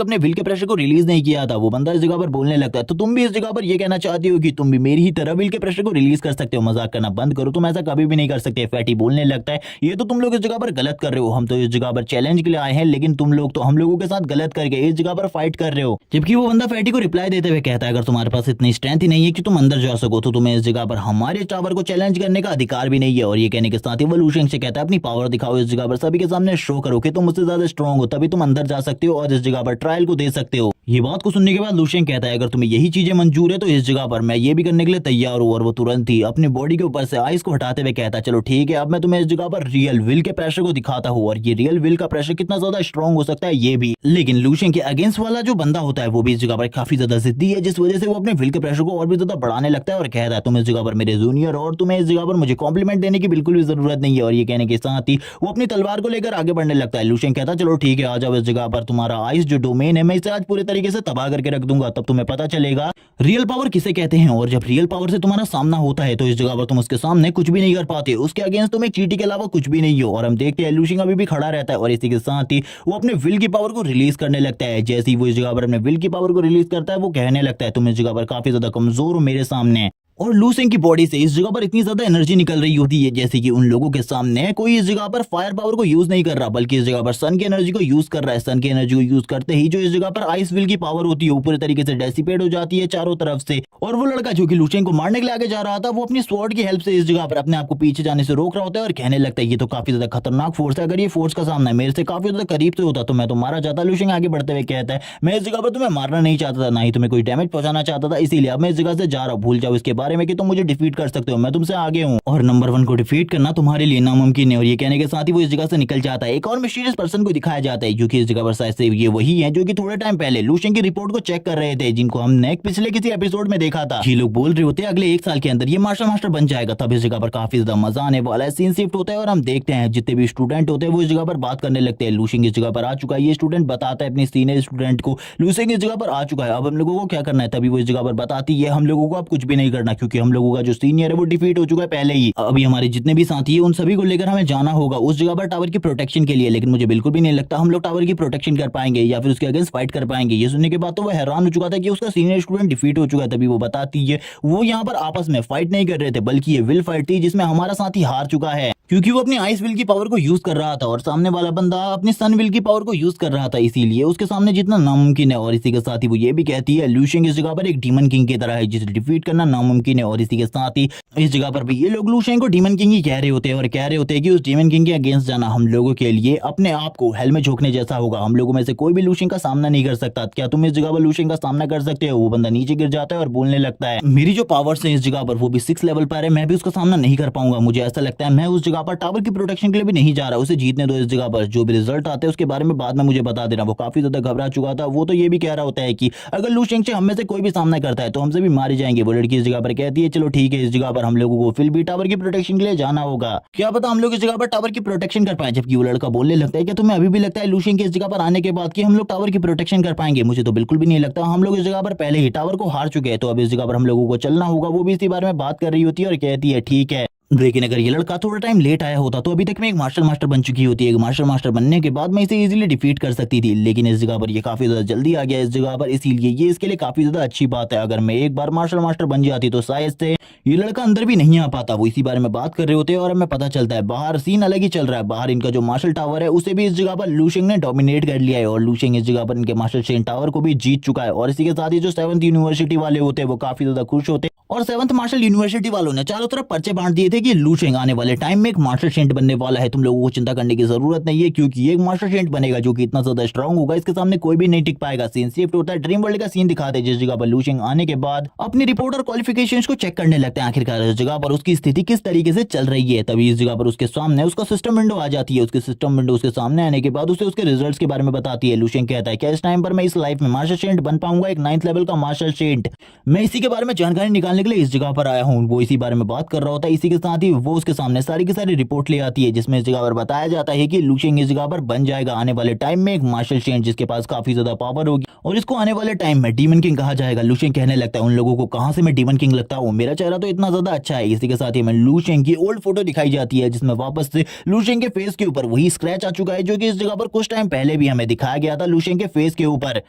अपने विल के प्रेशर को रिलीज नहीं किया था। वो बंदा इस जगह पर बोलने लगता है तो तुम भी इस जगह पर ये कहना चाहती हो कि तुम भी मेरी ही तरह विल के प्रेशर को रिलीज कर सकते हो। मजाक करना बंद करो, तुम ऐसा कभी भी नहीं कर सकते। फैटी बोलने लगता है ये तो तुम लोग इस जगह पर गलत कर रहे हो। हम तो इस जगह पर चैलेंज के लिए आए हैं, लेकिन तुम लोग तो हम लोगों के साथ गलत करके इस जगह पर फाइट कर रहे हो। जबकि वो बंदा फैटी को रिप्लाई देते हुए कहता है अगर तुम्हारे पास इतनी स्ट्रेंथ ही नहीं है कि तुम अंदर जा सको तो तुम्हें इस जगह पर हमारे टावर को चैलेंज करने का अधिकार भी नहीं है। और ये कहने के साथ ही वो लूशियन से कहता है अपनी पावर दिखाओ, इस जगह पर सभी के सामने शो करो कि तुम मुझसे ज्यादा स्ट्रॉन्ग हो, तभी तुम अंदर जा सकते हो और इस जगह पर ट्रायल को दे सकते हो। ये बात को सुनने के बाद लूशियन कहता है अगर तुम्हें यही चीजें मंजूर है तो इस जगह पर मैं ये भी करने के लिए तैयार हूँ। और वो तुरंत ही अपनी बॉडी के ऊपर से आइस को हटाते हुए कहता है चलो ठीक है, अब मैं तुम्हें इस जगह पर रियल विल के प्रेशर को दिखाता हूँ। और ये रियल विल का प्रेशर कितना ज्यादा स्ट्रॉन्ग हो सकता है ये भी। लेकिन लूशियन के अगेंस्ट वाला जो बंदा होता है वो भी इस जगह पर काफी ज्यादा जिद्दी है, जिस वजह से वो अपने विल के प्रेशर को और भी ज्यादा बढ़ाने लगता है और कहता है तुम इस जगह पर मेरे जूनियर और तुम्हें इस जगह पर मुझे कॉम्प्लीमेंट देने की बिल्कुल भी जरूरत नहीं है। और ये कहने के साथ ही वो अपनी तलवार को लेकर आगे बढ़ने लगता है। लूशियन कहता है चलो ठीक है, आ जाओ इस जगह पर, तुम्हारा आइस जो डोमेन है मैं इसे आज पूरे तरीके से तबाह करके रख दूंगा, तब तुम्हें पता चलेगा रियल पावर किसे कहते हैं। और जब रियल पावर से तुम्हारा सामना होता है तो इस जगह पर तुम उसके सामने कुछ भी नहीं कर पाते, उसके अगेंस्ट तुम एक चींटी के अलावा कुछ भी नहीं हो। और हम देखते हैं लूशियन अभी भी खड़ा रहता है और इसी के साथ ही वो अपने विल की पावर को रिलीज करने लगता है। जैसे ही वो इस जगह पर अपने विल की पावर को रिलीज करता है वो कहने लगता है तुम इस जगह पर काफी ज्यादा कमजोर हो मेरे सामने। और लूशियन की बॉडी से इस जगह पर इतनी ज्यादा एनर्जी निकल रही होती है जैसे कि उन लोगों के सामने कोई इस जगह पर फायर पावर को यूज नहीं कर रहा, बल्कि इस जगह पर सन की एनर्जी को यूज कर रहा है। सन की एनर्जी को यूज करते ही जो इस जगह पर आइस विल की पावर होती है वो पूरी तरीके से डेसिपेट हो जाती है चारों तरफ से। और वो लड़का जो कि लूशियन को मारने के लिए आगे जा रहा था वो अपनी स्वॉर्ड की हेल्प से इस जगह पर अपने आप को पीछे जाने से रोक रहा होता है और कहने लगता है ये तो काफी ज्यादा खतरनाक फोर्स है, अगर ये फोर्स का सामना मेरे से काफी ज्यादा करीब से होता तो मैं तो मारा जाता। लूशियन आगे बढ़ते हुए कहता है मैं इस जगह पर तुम्हें मारना नहीं चाहता था, ना ही तुम्हें कोई डैमेज पहुंचाना चाहता था, इसीलिए अब मैं इस जगह से जा रहा हूं। भूल जाओ इसके बारे में कि तुम मुझे डिफीट कर सकते हो, मैं तुमसे आगे हूँ और नंबर 1 को डिफीट करना तुम्हारे लिए नामुमकिन है। और ये कहने के साथ ही वो इस जगह से निकल जाता है। एक और मिस्टीरियस पर्सन को दिखाया जाता है जो कि इस जगह पर शायद से ये वही है जो कि थोड़े टाइम पहले लूशियन की रिपोर्ट को चेक कर रहे थे, जिनको हमने पिछले किसी एपिसोड में देखा था। ये लोग बोल रहे होते हैं अगले 1 साल के अंदर ये मास्टर मास्टर बन जाएगा, तब इस जगह पर काफी ज्यादा मजा आने वाला है। सीन शिफ्ट होता है और हम देखते हैं जितने भी स्टूडेंट होते हैं वो इस जगह पर बात करने लगते हैं। लूशियन इस जगह पर आ चुका है, ये स्टूडेंट बताता है अपने सीनियर स्टूडेंट को लूशियन इस जगह पर आ चुका है, अब हम लोगों को क्या करना है। तभी वो इस जगह पर बताती है हम लोगों को अब कुछ भी नहीं करना, क्योंकि हम लोगों का जो सीनियर है वो डिफीट हो चुका है पहले ही। अभी हमारे जितने भी साथी है उन सभी को लेकर हमें जाना होगा उस जगह पर टावर की प्रोटेक्शन के लिए। लेकिन मुझे बिल्कुल भी नहीं लगता हम लोग टावर की प्रोटेक्शन कर पाएंगे या फिर उसके अगेंस्ट फाइट कर पाएंगे। ये सुनने के बाद तो वो हैरान हो चुका था कि उसका सीनियर स्टूडेंट डिफीट हो चुका है। तभी वो बताती है वो यहाँ पर आपस में फाइट नहीं कर रहे थे, बल्कि ये विल फाइट थी जिसमें हमारा साथी हार चुका है, क्योंकि वो अपनी आइस विल की पावर को यूज कर रहा था और सामने वाला बंदा अपनी सन विल की पावर को यूज कर रहा था, इसीलिए उसके सामने जितना नामुमकिन है। और इसी के साथ ही वो ये भी कहती है लूशियन इस जगह पर एक डीमन किंग की तरह है जिसे डिफीट करना नामुमकिन है। और इसी के साथ ही इस जगह पर भी ये लोग लूशियन को डीमन किंग ही कह रहे होते हैं और कह रहे होते हैं कि उस डीमन किंग के अगेंस्ट जाना हम लोगों के लिए अपने आप को हेल में झोंकने जैसा होगा, हम लोगों में से कोई भी लूशियन का सामना नहीं कर सकता। क्या तुम इस जगह पर लूशियन का सामना कर सकते हो। वो बंदा नीचे गिर जाता है और बोलने लगता है मेरी जो पावर्स है इस जगह पर वो भी 6 लेवल पर है, मैं भी उसका सामना नहीं कर पाऊंगा। मुझे ऐसा लगता है मैं उस जगह पर टावर की प्रोटेक्शन के लिए भी नहीं जा रहा, उसे जीतने दो। इस जगह पर जो भी रिजल्ट आते हैं उसके बारे में बाद में मुझे बता देना। वो काफी ज्यादा घबरा चुका था। वो तो ये भी कह रहा होता है कि अगर लूशियन से हम में से कोई भी सामना करता है तो हमसे भी मारे जाएंगे। वो लड़की इस जगह पर कहती है चलो ठीक है, इस जगह पर हम लोगों को फिर भी टावर की प्रोटेक्शन के लिए जाना होगा, क्या पता हम लोग इस जगह पर टावर की प्रोटेक्शन कर पाए। जबकि वो लड़का बोलने लगता है कि तुम्हें अभी भी लगता है लूशियन के इस जगह पर आने के बाद कि हम लोग टावर की प्रोटेक्शन कर पाएंगे। मुझे तो बिल्कुल भी नहीं लगता, हम लोग इस जगह पर पहले ही टावर को हार चुके हैं, तो अब इस जगह पर हम लोगों को चलना होगा। वो भी इसी बारे में बात कर रही होती है और कहती है ठीक है लेकिन अगर ये लड़का थोड़ा टाइम लेट आया होता तो अभी तक मैं एक मार्शल मास्टर बन चुकी होती। एक मार्शल मास्टर बनने के बाद मैं इसे इजीली डिफीट कर सकती थी, लेकिन इस जगह पर ये काफी ज्यादा जल्दी आ गया इस जगह पर, इसीलिए ये इसके लिए काफी ज्यादा अच्छी बात है। अगर मैं एक बार मार्शल मास्टर बन जाती तो शायद से ये लड़का अंदर भी नहीं आ पाता। वो इसी बारे में बात कर रहे होते और हमें पता चलता है बाहर सीन अलग ही चल रहा है। बाहर इनका जो मार्शल टावर है उसे भी इस जगह पर लूशेंग ने डोमिनेट कर लिया है और लूशेंग इस जगह पर इनके मार्शल शेन टावर को भी जीत चुका है। और इसी के साथ ही जो 7th यूनिवर्सिटी वाले होते हैं वो काफी ज्यादा खुश होते हैं और 7th मार्शल यूनिवर्सिटी वालों ने चारों तरफ पर्चे बांट दिए थे कि लूशेंग आने वाले टाइम में एक मार्शल शेंट बनने वाला है। तुम लोगों को चिंता करने की जरूरत नहीं है, क्योंकि ये एक मार्शल शेंट बनेगा जो कि इतना ज्यादा स्ट्रांग होगा इसके सामने कोई भी नहीं टिक पाएगा। सीन शिफ्ट होता है, ड्रीम वर्ल्ड का सीन दिखाते हैं जिस जगह पर लूशेंग आने के बाद अपनी रिपोर्ट और क्वालिफिकेशंस को चेक करने लगते हैं आखिरकार इस जगह पर उसकी स्थिति किस तरीके से चल रही है। तभी इस जगह पर उसके सामने उसका सिस्टम विंडो आ जाती है। उसके सिस्टम विंडो उसके सामने आने के बाद उसे उसके रिजल्ट्स के बारे में बताती है। लूशेंग कहता है कि इस टाइम पर मैं इस लाइफ में मार्शल शेंट बन पाऊंगा, एक 9th लेवल का मार्शल शेंट। मैं इसी के बारे में जानकारी निकालने के लिए इस जगह पर आया हूँ। वो इसी बारे में बात कर रहा होता है। इसी के साथ ही वो उसके सामने सारी की सारी रिपोर्ट ले आती है जिसमें इस जगह पर बताया जाता है कि लूशेंग इस जगह पर बन जाएगा आने वाले टाइम में एक मार्शल शेंट जिसके पास काफी ज्यादा पावर होगी और इसको आने वाले टाइम में डीमन किंग कहा जाएगा। लूशेंग कहने लगता है उन लोगों को कहां से मैं डीमन किंग लगता हूं, मेरा चेहरा तो इतना ज्यादा अच्छा है। इसी के साथ ही हमें लूशेंग की ओल्ड फोटो दिखाई जाती है जिसमें वापस से लूशेंग के फेस के ऊपर वही स्क्रैच आ चुका है जो कि इस जगह पर कुछ टाइम पहले भी हमें दिखाया गया था लूशेंग के फेस के ऊपर।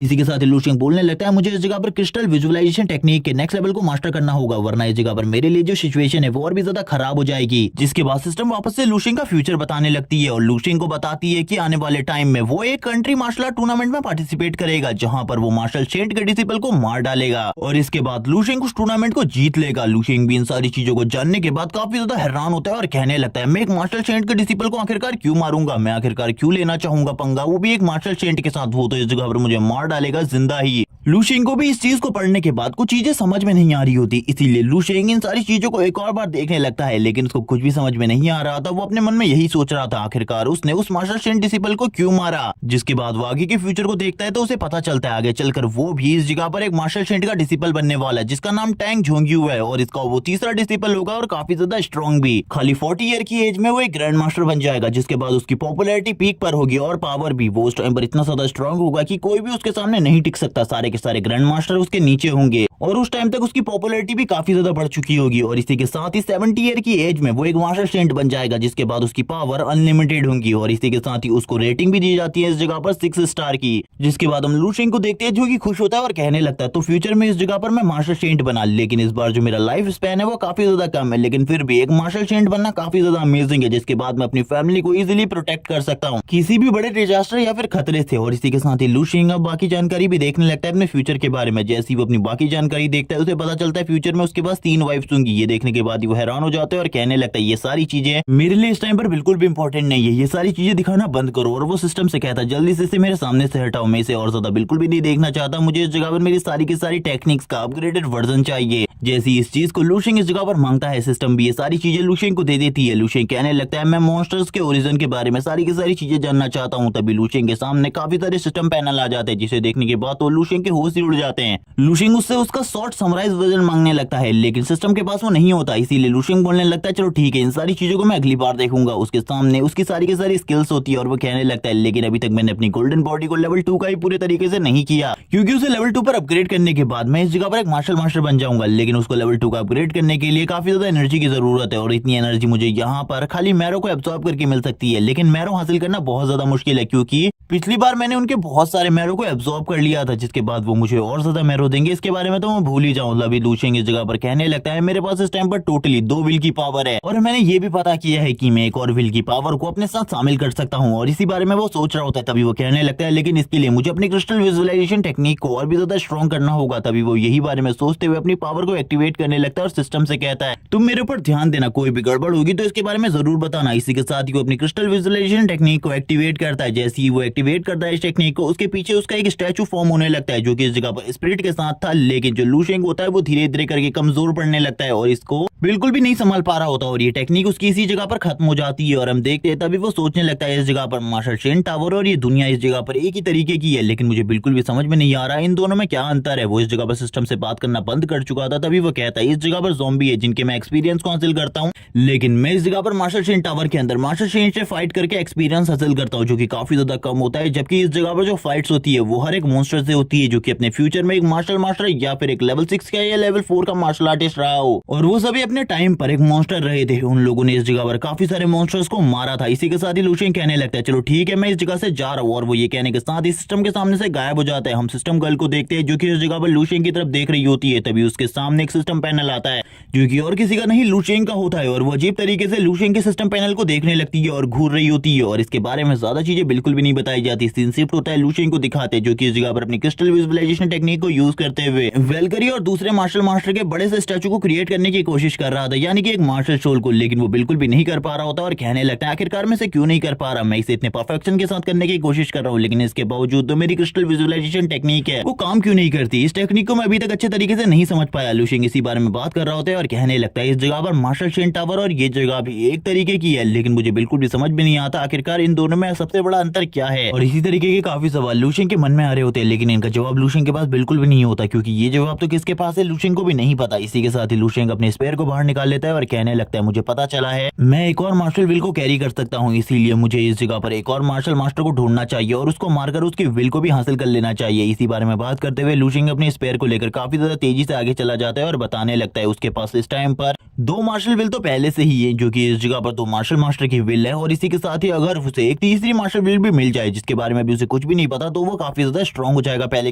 इसी के साथ ही लूशेंग बोलने लगता है मुझे इस जगह पर क्रिस्टल विजुअलाइजेशन टेक्निक के नेक्स्ट लेवल को मास्टर करना होगा, वरना इस जगह पर मेरे लिए जो सिचुएशन है वो और भी ज्यादा खराब हो जाएगी। जिसके बाद सिस्टम वापस से लूशेंग का फ्यूचर बताने लगती है और लूशेंग को बताती है कि आने वाले टाइम में वो एक कंट्री मार्शल आर्ट टूर्नामेंट में पार्टिसिपेट करेगा जहां पर वो मार्शल शेंट के डिसिपल को मार डालेगा और इसके बाद लूशेंग उस टूर्नामेंट को जीत लेगा। लूशेंग भी इन सारी चीजों को जानने के बाद काफी ज्यादा हैरान होता है और कहने लगता है मैं एक मार्शल शेंट के डिसिपल को आखिरकार क्यों मारूंगा, मैं आखिरकार क्यों लेना चाहूंगा पंगा, वो भी एक मार्शल शेंट के साथ। वो तो इस जगह पर मुझे मार डालेगा जिंदा ही। लूशेंग को भी इस चीज को पढ़ने के बाद कुछ चीजें समझ में नहीं आ रही होती, इसीलिए लूशेंग इन सारी चीजों को एक और बार देखने लगता है, लेकिन उसको कुछ भी समझ में नहीं आ रहा था। वो अपने मन में यही सोच रहा था आखिरकार उसने उस मार्शल शेंट डिसिपल को क्यों मारा। जिसके बाद वो आगे के फ्यूचर को देखता है तो उसे पता चलता है आगे चलकर वो भी इस जगह पर एक मार्शल शेंट का डिसिपल बनने वाला है जिसका नाम टैंग झोंग्यू है और इसका वो तीसरा डिसिपल होगा और काफी ज्यादा स्ट्रॉन्ग भी। खाली 40 ईयर की एज में वो एक ग्रैंड मास्टर बन जाएगा जिसके बाद उसकी पॉपुलैरिटी पीक पर होगी और पावर भी वो उस टाइम पर इतना ज्यादा स्ट्रॉन्ग होगा कि कोई भी उसके सामने नहीं टिक सकता। सारे के सारे ग्रैंड मास्टर उसके नीचे होंगे और उस टाइम तक उसकी पॉपुलैरिटी भी काफी ज्यादा बढ़ चुकी होगी और इसी के साथ ही 70 ईयर की एज में वो एक मार्शल शेंट बन जाएगा जिसके बाद उसकी पावर अनलिमिटेड होंगी और इसी के साथ ही उसको रेटिंग भी दी जाती है इस जगह पर 6 स्टार की। जिसके बाद हम लूशेंग को देखते हैं जो कि खुश होता है और कहने लगता है तो फ्यूचर में इस जगह पर मैं मार्शल शेंट बना, लेकिन इस बार जो मेरा लाइफ स्पैन है वो काफी ज्यादा कम है, लेकिन फिर भी एक मार्शल शेंट बनना काफी ज्यादा अमेजिंग है जिसके बाद मैं अपनी फैमिली को इजिली प्रोटेक्ट कर सकता हूँ किसी भी बड़े डिजास्टर या फिर खतरे से। और इसी के साथ ही लूशेंग अब बाकी जानकारी भी देखने लगता है अपने फ्यूचर के बारे में। जैसे ही वो अपनी बाकी जानकारी देखता है उसे पता चलता है फ्यूचर में उसके पास 3 वाइफ्स होंगी। ये देखने के बाद वो हैरान हो जाते हैं और कहने लगता है ये सारी चीजें मेरे लिए इस टाइम पर बिल्कुल भी इंपॉर्टेंट नहीं है, ये सारी चीजें दिखाना बंद करो। और वो सिस्टम से कहता है जल्दी से इसे मेरे सामने से हटाओ, मैं इसे और ज्यादा बिल्कुल भी नहीं देखना चाहता, मुझे इस जगह पर मेरी सारी की सारी टेक्निक्स का अपग्रेडेड वर्जन चाहिए। जैसे इस चीज को लूशेंग इस जगह पर मांगता है सिस्टम भी ये सारी चीजें लूशेंग को दे देती है। लूशेंग कहने लगता है मैं मॉन्स्टर्स के ओरिजिन के बारे में सारी की सारी चीजें जानना चाहता हूँ। तभी लूशेंग के सामने काफी सारे सिस्टम पैनल आ जाते हैं जिसे देखने के बाद तो लूशेंग के होश ही उड़ जाते हैं। लूशेंग उससे उसका शॉर्ट समराइज वर्जन मांगने लगता है लेकिन सिस्टम के पास वो नहीं होता, इसीलिए लूशेंग बोलने लगता है चलो ठीक है इन सारी चीजों को मैं अगली बार देखूंगा। उसके सामने उसकी सारी की सारी स्किल्स होती है और वो कहने लगता है लेकिन अभी तक मैंने अपनी गोल्डन बॉडी को लेवल 2 का ही पूरे तरीके से नहीं किया, क्योंकि उसे लेवल 2 पर अपग्रेड करने के बाद मैं इस जगह पर एक मार्शल मास्टर बन जाऊंगा, लेकिन उसको लेवल 2 का अपग्रेड करने के लिए काफी ज्यादा एनर्जी की जरूरत है और इतनी एनर्जी मुझे यहाँ पर खाली मैरो को एब्सॉर्ब करके मिल सकती है। लेकिन मैरो हासिल करना बहुत ज्यादा मुश्किल है क्योंकि पिछली बार मैंने उनके बहुत सारे मैरो को एब्सॉर्ब कर लिया था जिसके बाद वो मुझे और ज्यादा मैरो देंगे, इसके बारे में तो मैं भूल ही जाऊं। अभी लूशेंग इस जगह पर कहने लगता है मेरे पास इस टाइम पर टोटली 2 विल की पावर है और मैंने ये भी पता किया है कि मैं एक और विल की पावर को अपने साथ शामिल कर सकता हूँ और इसी बारे में वो सोच रहा होता है। तभी वो कहने लगता है लेकिन इसके लिए मुझे अपनी क्रिस्टल विजुअलाइजेशन टेक्निक को और भी ज्यादा स्ट्रॉन्ग करना होगा। तभी वो यही बारे में सोचते हुए अपनी पावर को एक्टिवेट करने लगता है और सिस्टम से कहता है तुम मेरे ऊपर ध्यान देना, कोई भी गड़बड़ होगी तो इसके बारे में जरूर बताना। इसी के साथ ही वो अपनी क्रिस्टल विजुअलाइजेशन टेक्निक को एक्टिवेट करता है। जैसे ही वो एक्टिवेट करता है इस टेक्निक को उसके पीछे उसका एक स्टैचू फॉर्म होने लगता है जो कि इस जगह पर स्पिरिट के साथ था, लेकिन जो लूशेंग होता है वो धीरे धीरे करके कमजोर पड़ने लगता है और इसको बिल्कुल भी नहीं संभाल पा रहा होता और ये टेक्निक उसकी इसी जगह पर खत्म हो जाती है। और हम देखते हैं तभी वो सोचने लगता है इस जगह पर मार्शल शेंट टावर और ये दुनिया इस जगह पर एक ही तरीके की है, लेकिन मुझे बिल्कुल भी समझ में नहीं आ रहा इन दोनों में क्या अंतर है। वो इस जगह पर सिस्टम से बात करना बंद कर चुका था। तभी वो कहता है इस जगह पर ज़ॉम्बी है जिनके मैं एक्सपीरियंस को हासिल करता हूँ, लेकिन मैं इस जगह पर मार्शल शेंट टावर के अंदर मार्शल शेंट से फाइट करके एक्सपीरियंस हासिल करता हूँ जो कि काफी ज्यादा कम होता है, जबकि इस जगह पर जो फाइट्स होती है वो हर एक मॉन्स्टर से होती है जो कि अपने फ्यूचर में एक मार्शल मास्टर या फिर एक लेवल 6 का या लेवल 4 का मार्शल आर्टिस्ट रहा हो, और वो सभी अपने टाइम पर एक मॉन्स्टर रहे थे। उन लोगों ने इस जगह पर काफी सारे मॉन्स्टर्स को मारा था। इसी के साथ ही लू शेंग कहने लगता है चलो ठीक है मैं इस जगह से जा रहा हूँ, और वो ये कहने के साथ ही सिस्टम के सामने से गायब हो जाता है। हम सिस्टम गर्ल को देखते हैं जो कि इस जगह पर लू शेंग की तरफ देख रही होती है। तभी उसके सामने एक सिस्टम पैनल आता है जो कि और किसी का नहीं लू शेंग का होता है, और वो अजीब तरीके से लू शेंग के सिस्टम पैनल को देखने लगती है और घूर रही होती है, और इसके बारे में ज्यादा चीजें बिल्कुल भी नहीं बताई जाती। सीन शिफ्ट होता है, लू शेंग को दिखाते हैं जो कि इस जगह पर अपनी क्रिस्टल विजुअलाइजेशन टेक्निक को यूज करते हुए वेलकरी और दूसरे मार्शल मास्टर के बड़े से स्टैचू को क्रिएट करने की कोशिश कर रहा था, यानी कि एक मार्शल सोल को, लेकिन वो बिल्कुल भी नहीं कर पा रहा होता और कहने लगता है आखिरकार मैं इसे क्यों नहीं कर पा रहा, मैं इसे इतने परफेक्शन के साथ करने की कोशिश कर रहा हूँ, लेकिन इसके बावजूद तो मेरी क्रिस्टल विजुअलाइजेशन टेक्निक है वो काम क्यों नहीं करती। इस टेक्निक को मैं अभी तक अच्छे तरीके से नहीं समझ पाया। लू शेंग इसी बारे में बात कर रहा होता है और कहने लगता है इस जगह पर मार्शल शेन टावर और ये जगह भी एक तरीके की है, लेकिन मुझे बिल्कुल भी समझ में नहीं आता आखिरकार इन दोनों में सबसे बड़ा अंतर क्या है। और इसी तरीके के काफी सवाल लू शेंग के मन में आ रहे होते हैं, लेकिन इनका जवाब लू शेंग के पास बिल्कुल भी नहीं होता, क्योंकि ये जवाब तो किसके पास है लू शेंग को भी नहीं पता। इसी के साथ ही लू शेंग अपने स्पेयर को बाहर निकाल लेता है और कहने लगता है मुझे पता चला है मैं एक और मार्शल विल को कैरी कर सकता हूँ, इसीलिए मुझे इस जगह पर एक और मार्शल मास्टर को ढूंढना चाहिए और उसको मारकर उसकी विल को भी हासिल कर लेना चाहिए। इसी बारे में बात करते हुए लू शेंग अपने स्पेयर को लेकर काफी ज्यादा तेजी से आगे चला जाता है और बताने लगता है उसके पास इस टाइम पर 2 मार्शल विल तो पहले से ही है, जो कि इस जगह पर 2 मार्शल मास्टर की विल है, और इसी के साथ ही अगर उसे एक तीसरी मार्शल विल भी मिल जाए जिसके बारे में अभी उसे कुछ भी नहीं पता, तो वो काफी ज्यादा स्ट्रॉन्ग हो जाएगा पहले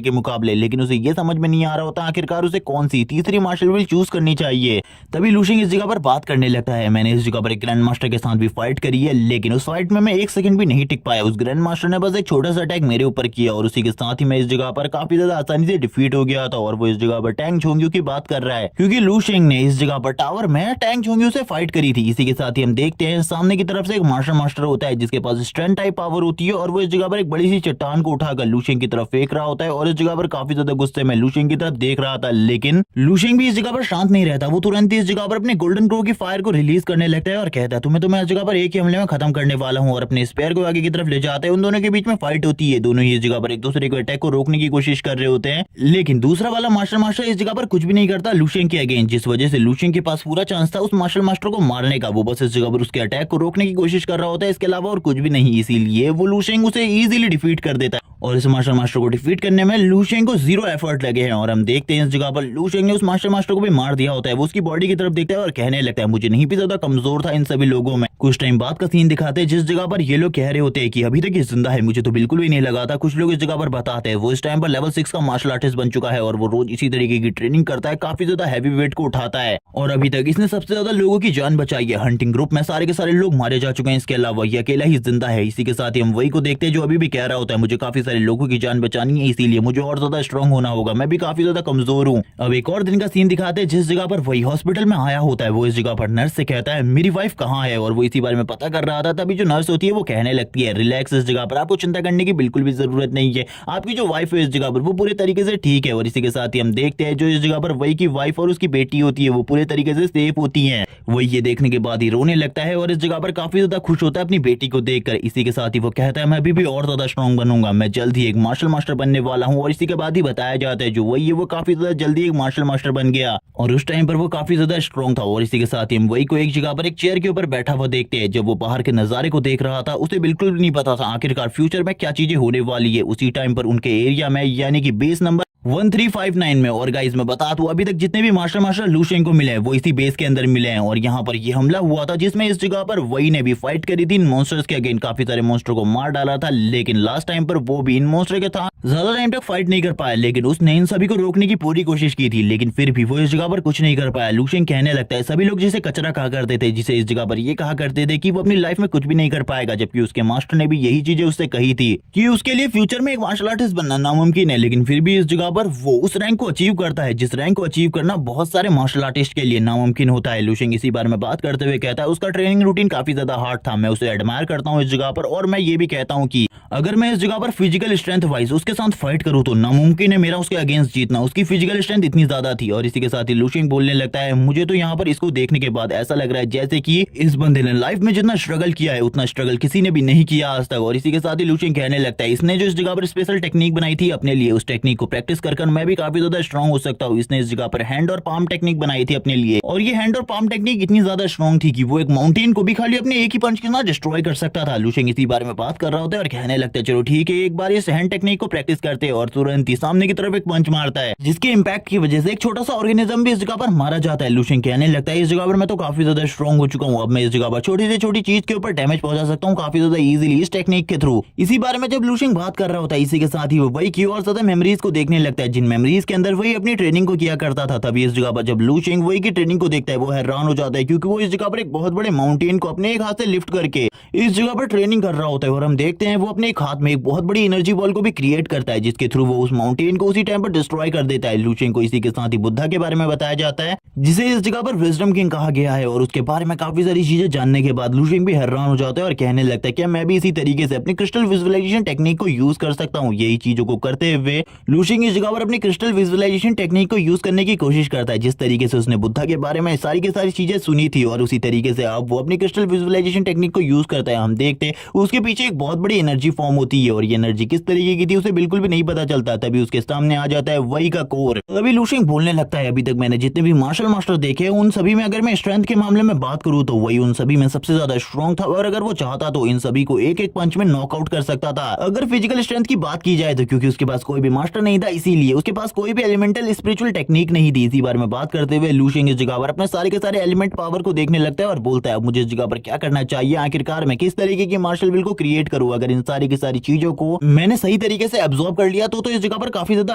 के मुकाबले। लेकिन उसे ये समझ में नहीं आ रहा होता आखिरकार उसे कौन सी तीसरी मार्शल विल चूज करनी चाहिए। तभी लू शेंग इस जगह पर बात करने लगता है मैंने इस जगह पर एक ग्रैंड मास्टर के साथ भी फाइट करी है, लेकिन उस फाइट में मैं 1 सेकंड भी नहीं टिक पाया। उस ग्रैंड मास्टर ने बस एक छोटा सा अटैक मेरे ऊपर किया और उसी के साथ ही मैं इस जगह पर काफी ज्यादा आसानी से डिफीट हो गया था। और वो इस जगह पर टैंग झोंग्यू की बात कर रहा है, क्योंकि लू शेंग ने इस जगह पर टावर में टैंग झोंग्यू से फाइट करी थी। इसी के साथ ही हम देखते हैं सामने की तरफ से एक मार्शल मास्टर होता है जिसके पास स्ट्रेंथ टाइप पावर होती है, और वो इस जगह पर एक बड़ी सी चट्टान को उठाकर लू शेंग की तरफ फेंक रहा होता है, और इस जगह पर काफी ज्यादा गुस्से में लू शेंग की तरफ देख रहा था। लेकिन लू शेंग भी इस जगह पर शांत नहीं रहता, वो तुरंत ही इस जगह पर अपने गोल्डन क्रो की फायर को रिलीज करने लगता है और कहता है तुम्हें तो मैं इस जगह पर एक ही हमले में खत्म करने वाला हूँ, और अपने स्पेयर को आगे की तरफ ले जाता है। उन दोनों के बीच में फाइट होती है, दोनों ही इस जगह पर एक दूसरे को अटैक को रोकने की कोशिश कर रहे होते हैं, लेकिन दूसरा वाला मार्शल मास्टर इस जगह पर कुछ भी नहीं करता लू शेंग के अगेंस्ट, जिस वजह से लू शेंग के पास पूरा चांस था उस मार्शल मास्टर को मारने का। वो बस इस जगह पर उसके अटैक को रोकने की कोशिश कर रहा होता है, इसके अलावा और कुछ भी नहीं। इसीलिए वो लू शेंग उसे इजीली डिफीट कर देता है, और इस मार्शल मास्टर को डिफीट करने में लू शेंग को 0 एफर्ट लगे हैं। और हम देखते हैं इस जगह पर लू शेंग ने उस मार्शल मास्टर को भी मार दिया होता है। वो उसकी बॉडी की तरफ देखता है और कहने लगता है मुझे नहीं भी ज्यादा कमजोर था इन सभी लोगों में। कुछ टाइम बाद का सीन दिखाते हैं जिस जगह पर ये लोग कह रहे होते हैं कि अभी तक ये जिंदा है, मुझे तो बिल्कुल भी नहीं लगा था। कुछ लोग इस जगह पर बताते हैं वो इस टाइम पर लेवल 6 का मार्शल आर्टिस्ट बन चुका है, और वो रोज इसी तरीके की ट्रेनिंग करता है, काफी ज्यादा हैवी वेट को उठाता है, और अभी तक इसने सबसे ज्यादा लोगों की जान बचाई है। हंटिंग ग्रुप में सारे के सारे लोग मारे जा चुके हैं, इसके अलावा ये अकेला ही जिंदा है। इसी के साथ ही हम वही को देखते हैं जो अभी भी कह रहा होता है मुझे काफी सारे लोगों की जान बचानी है, इसीलिए मुझे और ज्यादा स्ट्रॉन्ग होना होगा, मैं भी काफी ज्यादा कमजोर हूँ। अब एक और दिन का सीन दिखाते हैं जिस जगह पर वही हॉस्पिटल में आया होता है। वो इस जगह पर नर्स से कहता है मेरी वाइफ कहाँ है, और वो इसी बारे में पता कर रहा था। तभी जो नर्स होती है वो कहने लगती है रिलैक्स, इस जगह पर आपको चिंता करने की बिल्कुल भी जरूरत नहीं है, आपकी जो वाइफ है इस जगह पर वो पूरे तरीके से ठीक है। और इसी के साथ ही हम देखते हैं जो इस जगह पर वही की वाइफ और उसकी बेटी होती है वो पूरे तरीके से सेफ होती है। वो ये देखने के बाद ही रोने लगता है और इस जगह पर काफी ज्यादा खुश होता है अपनी बेटी को देखकर। इसी के साथ ही वो कहता है मैं अभी भी और ज्यादा स्ट्रॉन्ग बनूंगा, मैं जल्द ही एक मार्शल मास्टर बनने वाला हूँ। और इसी के बाद ही बताया जाता है जो वही है वो काफी ज्यादा जल्दी एक मार्शल मास्टर बन गया, और उस टाइम पर वो काफी ज्यादा स्ट्रॉन्ग था। और इसी के साथ ही हम वही को एक जगह पर एक चेयर के ऊपर बैठा हुआ देखते हैं। जब वो बाहर के नजारे को देख रहा था उसे बिल्कुल भी नहीं पता था आखिरकार फ्यूचर में क्या चीजें होने वाली है। उसी टाइम पर उनके एरिया में यानी कि बेस नंबर 1359 में, और गाइस मैं बता दूं अभी तक जितने भी मार्शल मास्टर लू शेंग को मिले हैं वो इसी बेस के अंदर मिले हैं, और यहाँ पर ये हमला हुआ था जिसमें इस जगह पर वही ने भी फाइट करी थी इन मॉन्स्टर्स के अगेंस्ट, काफी सारे मॉन्स्टर को मार डाला था। लेकिन लास्ट टाइम पर वो भी इन मॉन्स्टर के था ज्यादा टाइम तक फाइट नहीं कर पाया, लेकिन उसने इन सभी को रोकने की पूरी कोशिश की थी, लेकिन फिर भी वो इस जगह पर कुछ नहीं कर पाया। लू शेंग कहने लगता है सभी लोग जिसे कचरा कहा करते थे, जिसे इस जगह पर ये कहा करते थे कि वो अपनी लाइफ में कुछ भी नहीं कर पाएगा, जबकि उसके मास्टर ने भी यही चीजें उससे कही थी कि उसके लिए फ्यूचर में एक मार्शल आर्टिस्ट बनना नामुमकिन है। लेकिन फिर भी इस जगह पर वो उस रैंक को अचीव करता है जिस रैंक को अचीव करना बहुत सारे मार्शल आर्टिस्ट के लिए नामुमकिन होता है। लू शेंग इसी बारे में बात करते हुए कहता है उसका ट्रेनिंग रूटीन काफी ज्यादा हार्ड था, मैं उसे एडमायर करता हूँ इस जगह पर, और मैं ये भी कहता हूँ कि अगर मैं इस जगह पर फिजिकल स्ट्रेंथ वाइज उसके साथ फाइट करूँ तो नामुमकिन है मेरा उसके अगेंस्ट जीतना, उसकी फिजिकल स्ट्रेंथ इतनी ज्यादा थी। और इसी के साथ ही लू शेंग बोलने लगता है मुझे तो यहाँ पर इसको देखने के बाद ऐसा लग रहा है जैसे कि इस बंदे ने लाइफ में जितना स्ट्रगल किया है उतना स्ट्रगल किसी ने भी नहीं किया आज तक। और इसी के साथ ही लू शेंग कहने लगता है इसने जो इस जगह पर स्पेशल टेक्निक बनाई थी अपने लिए, उस टेक्निक को प्रैक्टिस कर मैं भी काफी ज्यादा स्ट्रॉन्ग हो सकता हूँ। इसने इस जगह पर हैंड और पाम टेक्निक बनाई थी अपने लिए, और ये हैंड और पाम टेक्निक इतनी ज्यादा स्ट्रॉन्ग थी कि वो एक माउंटेन को भी खाली अपने एक ही पंच के साथ डिस्ट्रॉय कर सकता था। लू शेंग इसी बारे में बात कर रहा होता है और कहने लगता है चलो ठीक है, एक बार इस हैंड टेक्निक को प्रैक्टिस करते हैं, और तुरंत ही सामने की तरफ एक पंच मारता है, जिसके इम्पैक्ट की वजह से एक छोटा सा ऑर्गेनिज्म भी इस जगह पर मारा जाता है। लू शेंग कहने लगता है इस जगह पर मैं तो काफी ज्यादा स्ट्रॉन्ग हो चुका हूँ, अब मैं इस जगह पर छोटी से छोटी चीज के ऊपर डैमेज पहुंचा सकता हूँ काफी ज्यादा इजीली इस टेक्निक के थ्रू। इसी बारे में जब लू शेंग बात कर रहा होता है, इसी के साथ ही वो वही की और ज्यादा मेमोरीज को देखने लगता है, जिन मेमोरीज के अंदर वही अपनी ट्रेनिंग को किया करता था। तभी इस जगह पर जब लू शेंग वही की ट्रेनिंग को देखता है, वो हैरान हो जाता है, क्योंकि वो इस जगह पर एक बहुत बड़े माउंटेन को अपने एक हाथ से लिफ्ट करके इस जगह पर ट्रेनिंग कर रहा होता है। और हम देखते हैं वो अपने एक हाथ में एक बहुत बड़ी एनर्जी बॉल को भी क्रिएट करता है, जिसके थ्रू वो उस माउंटेन को उसी टाइम पर डिस्ट्रॉय कर देता है। लू शेंग को इसी के साथ ही बुद्धा के बारे में बताया जाता है, जिसे इस जगह पर विजडम किंग कहा गया है, और उसके बारे में काफी सारी चीजें जानने के बाद लू शेंग भी हैरान हो जाता है और कहने लगता है कि मैं भी इसी तरीके से अपनी क्रिस्टल विजुअलाइजेशन टेक्निक को यूज कर सकता हूँ। यही चीजों को करते हुए लू शेंग इस जगह पर अपनी क्रिस्टल विजुअलाइजेशन टेक्निक को यूज करने की कोशिश करता है, जिस तरीके से उसने बुद्धा के बारे में सारी की सारी चीजें सुनी थी, और उसी तरीके से अब वो अपनी क्रिस्टल विजुअलाइजेशन टेक्निक को यूज करता है। हम देखते हैं उसके पीछे एक बहुत बड़ी एनर्जी फॉर्म होती है, और ये एनर्जी किस तरीके की थी उसे बिल्कुल भी नहीं पता चलता। तभी उसके सामने आ जाता है वही का कोर। तभी लू शेंग बोलने लगता है अभी तक मैंने जितने भी मार्शल मास्टर देखे उन सभी में अगर मैं स्ट्रेंथ के मामले में बात करूं तो वही उन सभी में सबसे ज्यादा स्ट्रॉन्ग था, और अगर वो चाहता तो इन सभी को एक एक पंच में नॉकआउट कर सकता था। अगर फिजिकल स्ट्रेंथ की बात की जाए तो क्योंकि उसके पास कोई भी मास्टर नहीं था, इसीलिए उसके पास कोई भी एलिमेंटल स्पिरिचुअल टेक्निक नहीं थी। इसी बारे में बात करते हुए लू शेंग इस जगह पर अपने सारे के सारे एलिमेंट पावर को देखने लगता है और बोलता है अब मुझे इस जगह पर क्या करना चाहिए, आखिरकार मैं किस तरीके की मार्शल विल को क्रिएट करूं। अगर इन सारी की सारी चीजों को मैंने सही तरीके से एब्जॉर्ब कर लिया तो इस जगह पर काफी ज्यादा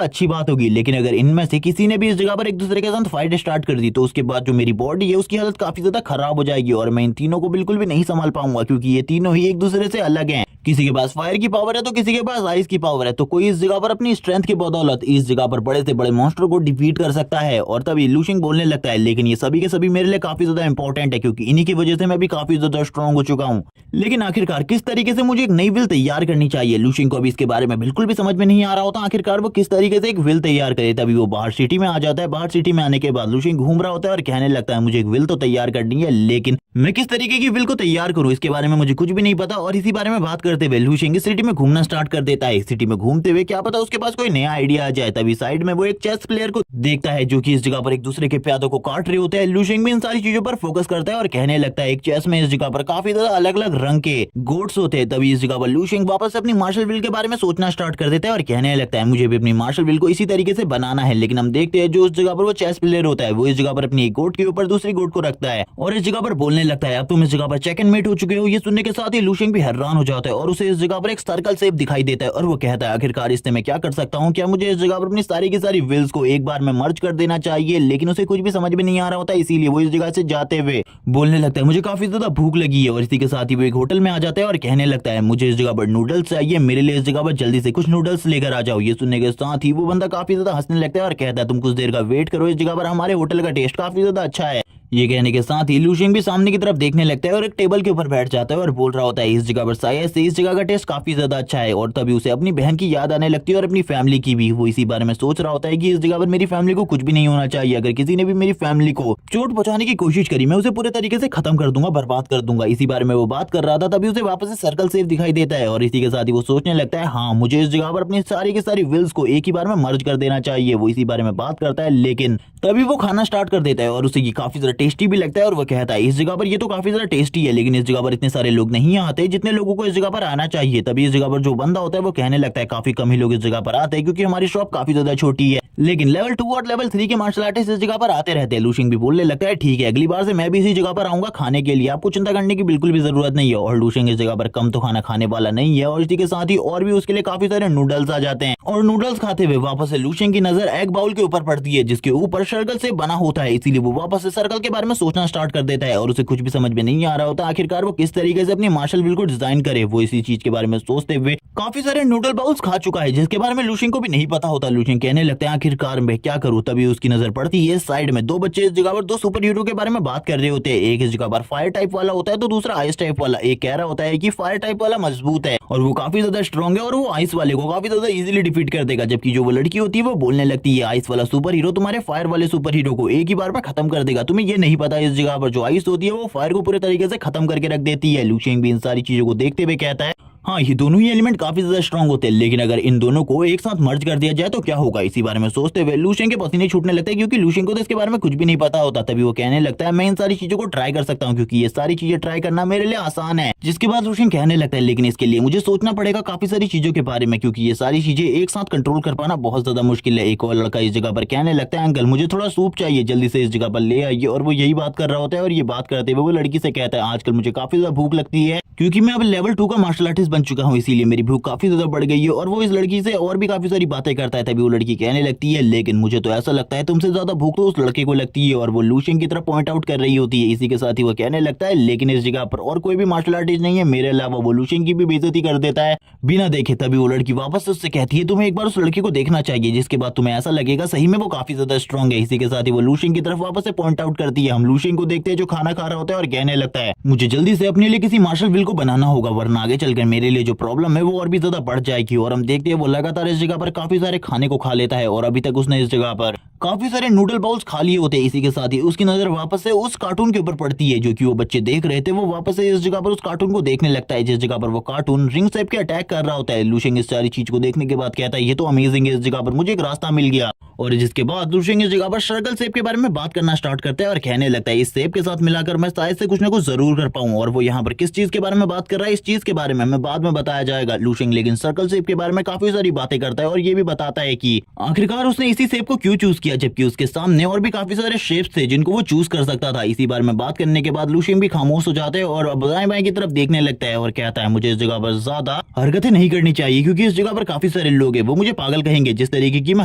अच्छी बात होगी, लेकिन अगर इनमें से किसी ने भी इस जगह पर एक दूसरे के साथ फाइट स्टार्ट कर दी तो उसके बाद जो मेरी बॉडी है उसकी हालत काफी ज्यादा खराब हो जाएगी, और मैं इन तीनों को बिल्कुल भी नहीं संभाल पाऊंगा, क्योंकि ये तीनों ही एक दूसरे से अलग हैं। किसी के पास फायर की पावर है तो किसी के पास आइस की पावर है, तो कोई इस जगह पर अपनी स्ट्रेंथ की बदौलत इस जगह पर बड़े से बड़े मॉन्स्टर को डिफीट कर सकता है। और तभी लू शेंग बोलने लगता है लेकिन ये सभी के सभी मेरे लिए काफी ज्यादा इंपॉर्टेंट है, क्योंकि इन्हीं की वजह से मैं भी काफी ज्यादा स्ट्रॉन्ग हो चुका हूँ। लेकिन आखिरकार किस तरीके से मुझे एक नई विल तैयार करनी चाहिए, लू शेंग को अभी इसके बारे में बिल्कुल भी समझ में नहीं आ रहा होता आखिरकार वो किस तरीके से एक विल तैयार करे। तभी वो बाहर सिटी में आ जाता है। बाहर सिटी में आने के बाद लू शेंग घूम रहा होता है और कहने लगता है मुझे एक विल तो तैयार करनी है, लेकिन मैं किस तरीके की विल को तैयार करूं इसके बारे में मुझे कुछ भी नहीं पता। और इसी बारे में बात करते हुए लू शेंग सिटी में घूमना स्टार्ट कर देता है। सिटी में घूमते हुए क्या पता उसके पास कोई नया आइडिया आ जाए। तभी साइड में वो एक चेस प्लेयर को देखता है जो कि इस जगह पर एक दूसरे के प्यादों को काट रहे होते हैं। लू शेंग भी इन सारी चीजों पर फोकस करता है और कहने लगता है एक चेस में इस जगह पर काफी ज्यादा अलग अलग रंग के गोट्स होते हैं। तभी इस जगह पर लू शेंग वापस अपनी मार्शल विल के बारे में सोचना स्टार्ट कर देता है और कहने लगता है मुझे भी अपनी मार्शल विल को इसी तरीके से बनाना है। लेकिन हम देखते हैं जो उस जगह पर वो चेस प्लेयर होता है वो इस जगह पर अपनी एक गोट के ऊपर दूसरी गोट को रखता है और इस जगह पर बोलने लगता है अब तुम इस जगह पर चेक एंड मेट हो चुके हो। ये सुनने के साथ ही लू शेंग भी हैरान हो जाता है और उसे इस जगह पर एक सर्कल शेप दिखाई देता है और वो कहता है आखिरकार इससे मैं क्या कर सकता हूँ, क्या मुझे इस जगह पर अपनी सारी की सारी विल्स को एक बार में मर्ज कर देना चाहिए। लेकिन उसे कुछ भी समझ में नहीं आ रहा होता, इसीलिए वो इस जगह से जाते हुए बोलने लगता है मुझे काफी ज्यादा भूख लगी है। और इसी के साथ ही वो एक होटल में आ जाता है और कहने लगता है मुझे इस जगह पर नूडल्स चाहिए, मेरे लिए इस जगह पर जल्दी से कुछ नूडल्स लेकर आ जाओ। ये सुनने के साथ ही वो बंदा काफी ज्यादा हंसने लगता है और कहता है तुम कुछ देर का वेट करो, इस जगह पर हमारे होटल का टेस्ट काफी ज्यादा अच्छा है। ये कहने के साथ ही लू शेंग भी सामने की तरफ देखने लगता है और एक टेबल के ऊपर बैठ जाता है और बोल रहा होता है इस जगह पर शायद से इस जगह का टेस्ट काफी ज्यादा अच्छा है। और तभी उसे अपनी बहन की याद आने लगती है और अपनी फैमिली की भी। वो इसी बारे में सोच रहा होता है कि इस जगह पर मेरी फैमिली को कुछ भी नहीं होना चाहिए, अगर किसी ने भी मेरी फैमिली को चोट पहुंचाने की कोशिश करी मैं उसे पूरे तरीके से खत्म कर दूंगा, बर्बाद कर दूंगा। इसी बारे में वो बात कर रहा था तभी उसे वापस से सर्कल शेप दिखाई देता है और इसी के साथ ही वो सोचने लगता है हाँ मुझे इस जगह पर अपनी सारी की सारी विल्स को एक ही बार में मर्ज कर देना चाहिए। वो इसी बारे में बात करता है लेकिन तभी वो खाना स्टार्ट कर देता है और उसे ये काफी ज्यादा टेस्टी भी लगता है और वो कहता है इस जगह पर ये तो काफी ज्यादा टेस्टी है, लेकिन इस जगह पर इतने सारे लोग नहीं आते जितने लोगों को इस जगह पर आना चाहिए। तभी इस जगह पर जो बंदा होता है वो कहने लगता है काफी कम ही लोग इस जगह पर आते हैं क्योंकि हमारी शॉप काफी ज्यादा छोटी है, लेकिन लेवल 2 और लेवल 3 के मार्शल आर्टिस्ट इस जगह पर आते रहते हैं। लू शेंग भी बोलने लगता है ठीक है अगली बार से मैं भी इसी जगह पर आऊंगा खाने के लिए, आपको चिंता करने की बिल्कुल भी जरूरत नहीं है। और लू शेंग इस जगह पर कम तो खाना खाने वाला नहीं है और इसी के साथ ही और भी उसके लिए काफी सारे नूडल्स आ जाते हैं। और नूडल्स खाते हुए वापस से लू शेंग की नजर एग बाउल के ऊपर पड़ती है जिसके ऊपर सर्कल से बना होता है, इसीलिए वो वापस से सर्कल के बारे में सोचना स्टार्ट कर देता है और उसे कुछ भी समझ में नहीं आ रहा होता आखिरकार वो किस तरीके से अपनी मार्शल विल को डिजाइन करे। वो इसी चीज के बारे में सोचते हुए काफी सारे नूडल बाउल्स खा चुका है जिसके बारे में लू शेंग को भी नहीं पता होता। लू शेंग कहने लगते हैं आखिरकार मैं क्या करूं। तभी उसकी नजर पड़ती है साइड में दो बच्चे इस जगह पर दो सुपर हीरो के बारे में बात कर रहे होते हैं। एक इस जगह पर फायर टाइप वाला होता है तो दूसरा आइस टाइप वाला। एक कह रहा होता है कि फायर टाइप वाला मजबूत है और वो काफी ज्यादा स्ट्रॉन्ग है और वो आइस वाले को काफी ज्यादा इजीली डिफीट कर देगा, जबकि जो वो लड़की होती है वो बोलने लगती है आइस वाला सुपर हीरो तुम्हारे फायर वाले सुपर हीरो को एक ही बार में खत्म कर देगा, तुम्हें ये नहीं पता इस जगह पर जो आइस होती है वो फायर को पूरे तरीके से खत्म करके रख देती है। लू शेंग भी इन सारी चीजों को देखते हुए कहता है हाँ, ये दोनों ही एलिमेंट काफी ज्यादा स्ट्रांग होते हैं, लेकिन अगर इन दोनों को एक साथ मर्ज कर दिया जाए तो क्या होगा, इसी बारे में सोचते हुए लूशियन के पसीने छूटने लगते हैं, क्योंकि लूशियन को तो इसके बारे में कुछ भी नहीं पता होता। तभी वो कहने लगता है मैं इन सारी चीजों को ट्राई कर सकता हूँ, क्योंकि ये सारी चीजें ट्राई करना मेरे लिए आसान है। जिसके बाद लूशियन कहने लगता है लेकिन इसके लिए मुझे सोचना पड़ेगा काफी सारी चीजों के बारे में, क्योंकि ये सारी चीजें एक साथ कंट्रोल कर पाना बहुत ज्यादा मुश्किल है। एक और लड़का इस जगह पर कहने लगता है अंकल मुझे थोड़ा सूप चाहिए, जल्दी से इस जगह पर ले आइए। और वो यही बात कर रहा होता है, और ये बात करते हुए वो लड़की से कहता है आजकल मुझे काफी ज्यादा भूख लगती है, क्योंकि मैं अब लेवल 2 का मार्शल आर्टिस्ट बन चुका हूँ, इसीलिए मेरी भूख काफी ज्यादा बढ़ गई है। और वो इस लड़की से और भी काफी सारी बातें करता है। तभी वो लड़की कहने लगती है लेकिन मुझे तो ऐसा लगता है तुमसे ज्यादा भूख तो उस लड़के को लगती है, और वो लूशियन की तरफ पॉइंट आउट कर रही होती है। इसी के साथ ही वो कहने लगता है लेकिन इस जगह पर और कोई भी मार्शल आर्टिस्ट नहीं है मेरे अलावा। वो लूशियन की भी बेइज्जती कर देता है बिना देखे। तभी वो लड़की वापस से उससे कहती है तुम्हें एक बार उस लड़के को देखना चाहिए, जिसके बाद तुम्हें ऐसा लगेगा सही में वो काफी ज्यादा स्ट्रांग है। इसी के साथ ही वो लूशियन की तरफ वापस से पॉइंट आउट करती है। हम लूशियन को देखते हैं जो खाना खा रहा होता है और कहने लगता है मुझे जल्दी से अपने लिए किसी मार्शल विल को बनाना होगा, वरना आगे चलकर मेरे लिए जो प्रॉब्लम है वो और भी ज्यादा बढ़ जाएगी। और हम देखते हैं वो लगातार इस जगह पर काफी सारे खाने को खा लेता है, और अभी तक उसने इस जगह पर काफी सारे नूडल बाउल्स खा लिए होते हैं। इसी के साथ ही उसकी नजर वापस से उस कार्टून के ऊपर पड़ती है जो कि वो बच्चे देख रहे थे। वो वापस से इस जगह पर उस कार्टून को देखने लगता है जिस जगह पर वो कार्टून रिंग शेप के अटैक कर रहा होता है। लूशियन इस सारी चीज को देखने के बाद कहता है ये तो अमेजिंग है, इस जगह पर मुझे एक रास्ता मिल गया। और जिसके बाद लूशियन इस जगह पर सर्कल शेप के बारे में बात करना स्टार्ट करता है और कहने लगता है इस शेप के साथ मिलाकर मैं शायद से कुछ ना कुछ जरूर कर पाऊं। और वो यहाँ पर किस चीज के बारे में बात कर रहा है इस चीज के बारे में हमें बाद में बताया जाएगा। लूशियन लेकिन सर्कल शेप के बारे में काफी सारी बातें करता है और ये भी बताता है कि आखिरकार उसने इसी शेप को क्यों चूज किया, जबकि उसके सामने और भी काफी सारे शेप्स थे जिनको वो चूज कर सकता था। इसी बारे में बात करने के बाद लूशियन भी खामोश हो जाते हैं और दाएं बाएं की तरफ देखने लगता है और कहता है मुझे इस जगह पर ज्यादा हरकतें नहीं करनी चाहिए, क्योंकि इस जगह पर काफी सारे लोग हैं, वो मुझे पागल कहेंगे जिस तरीके की मैं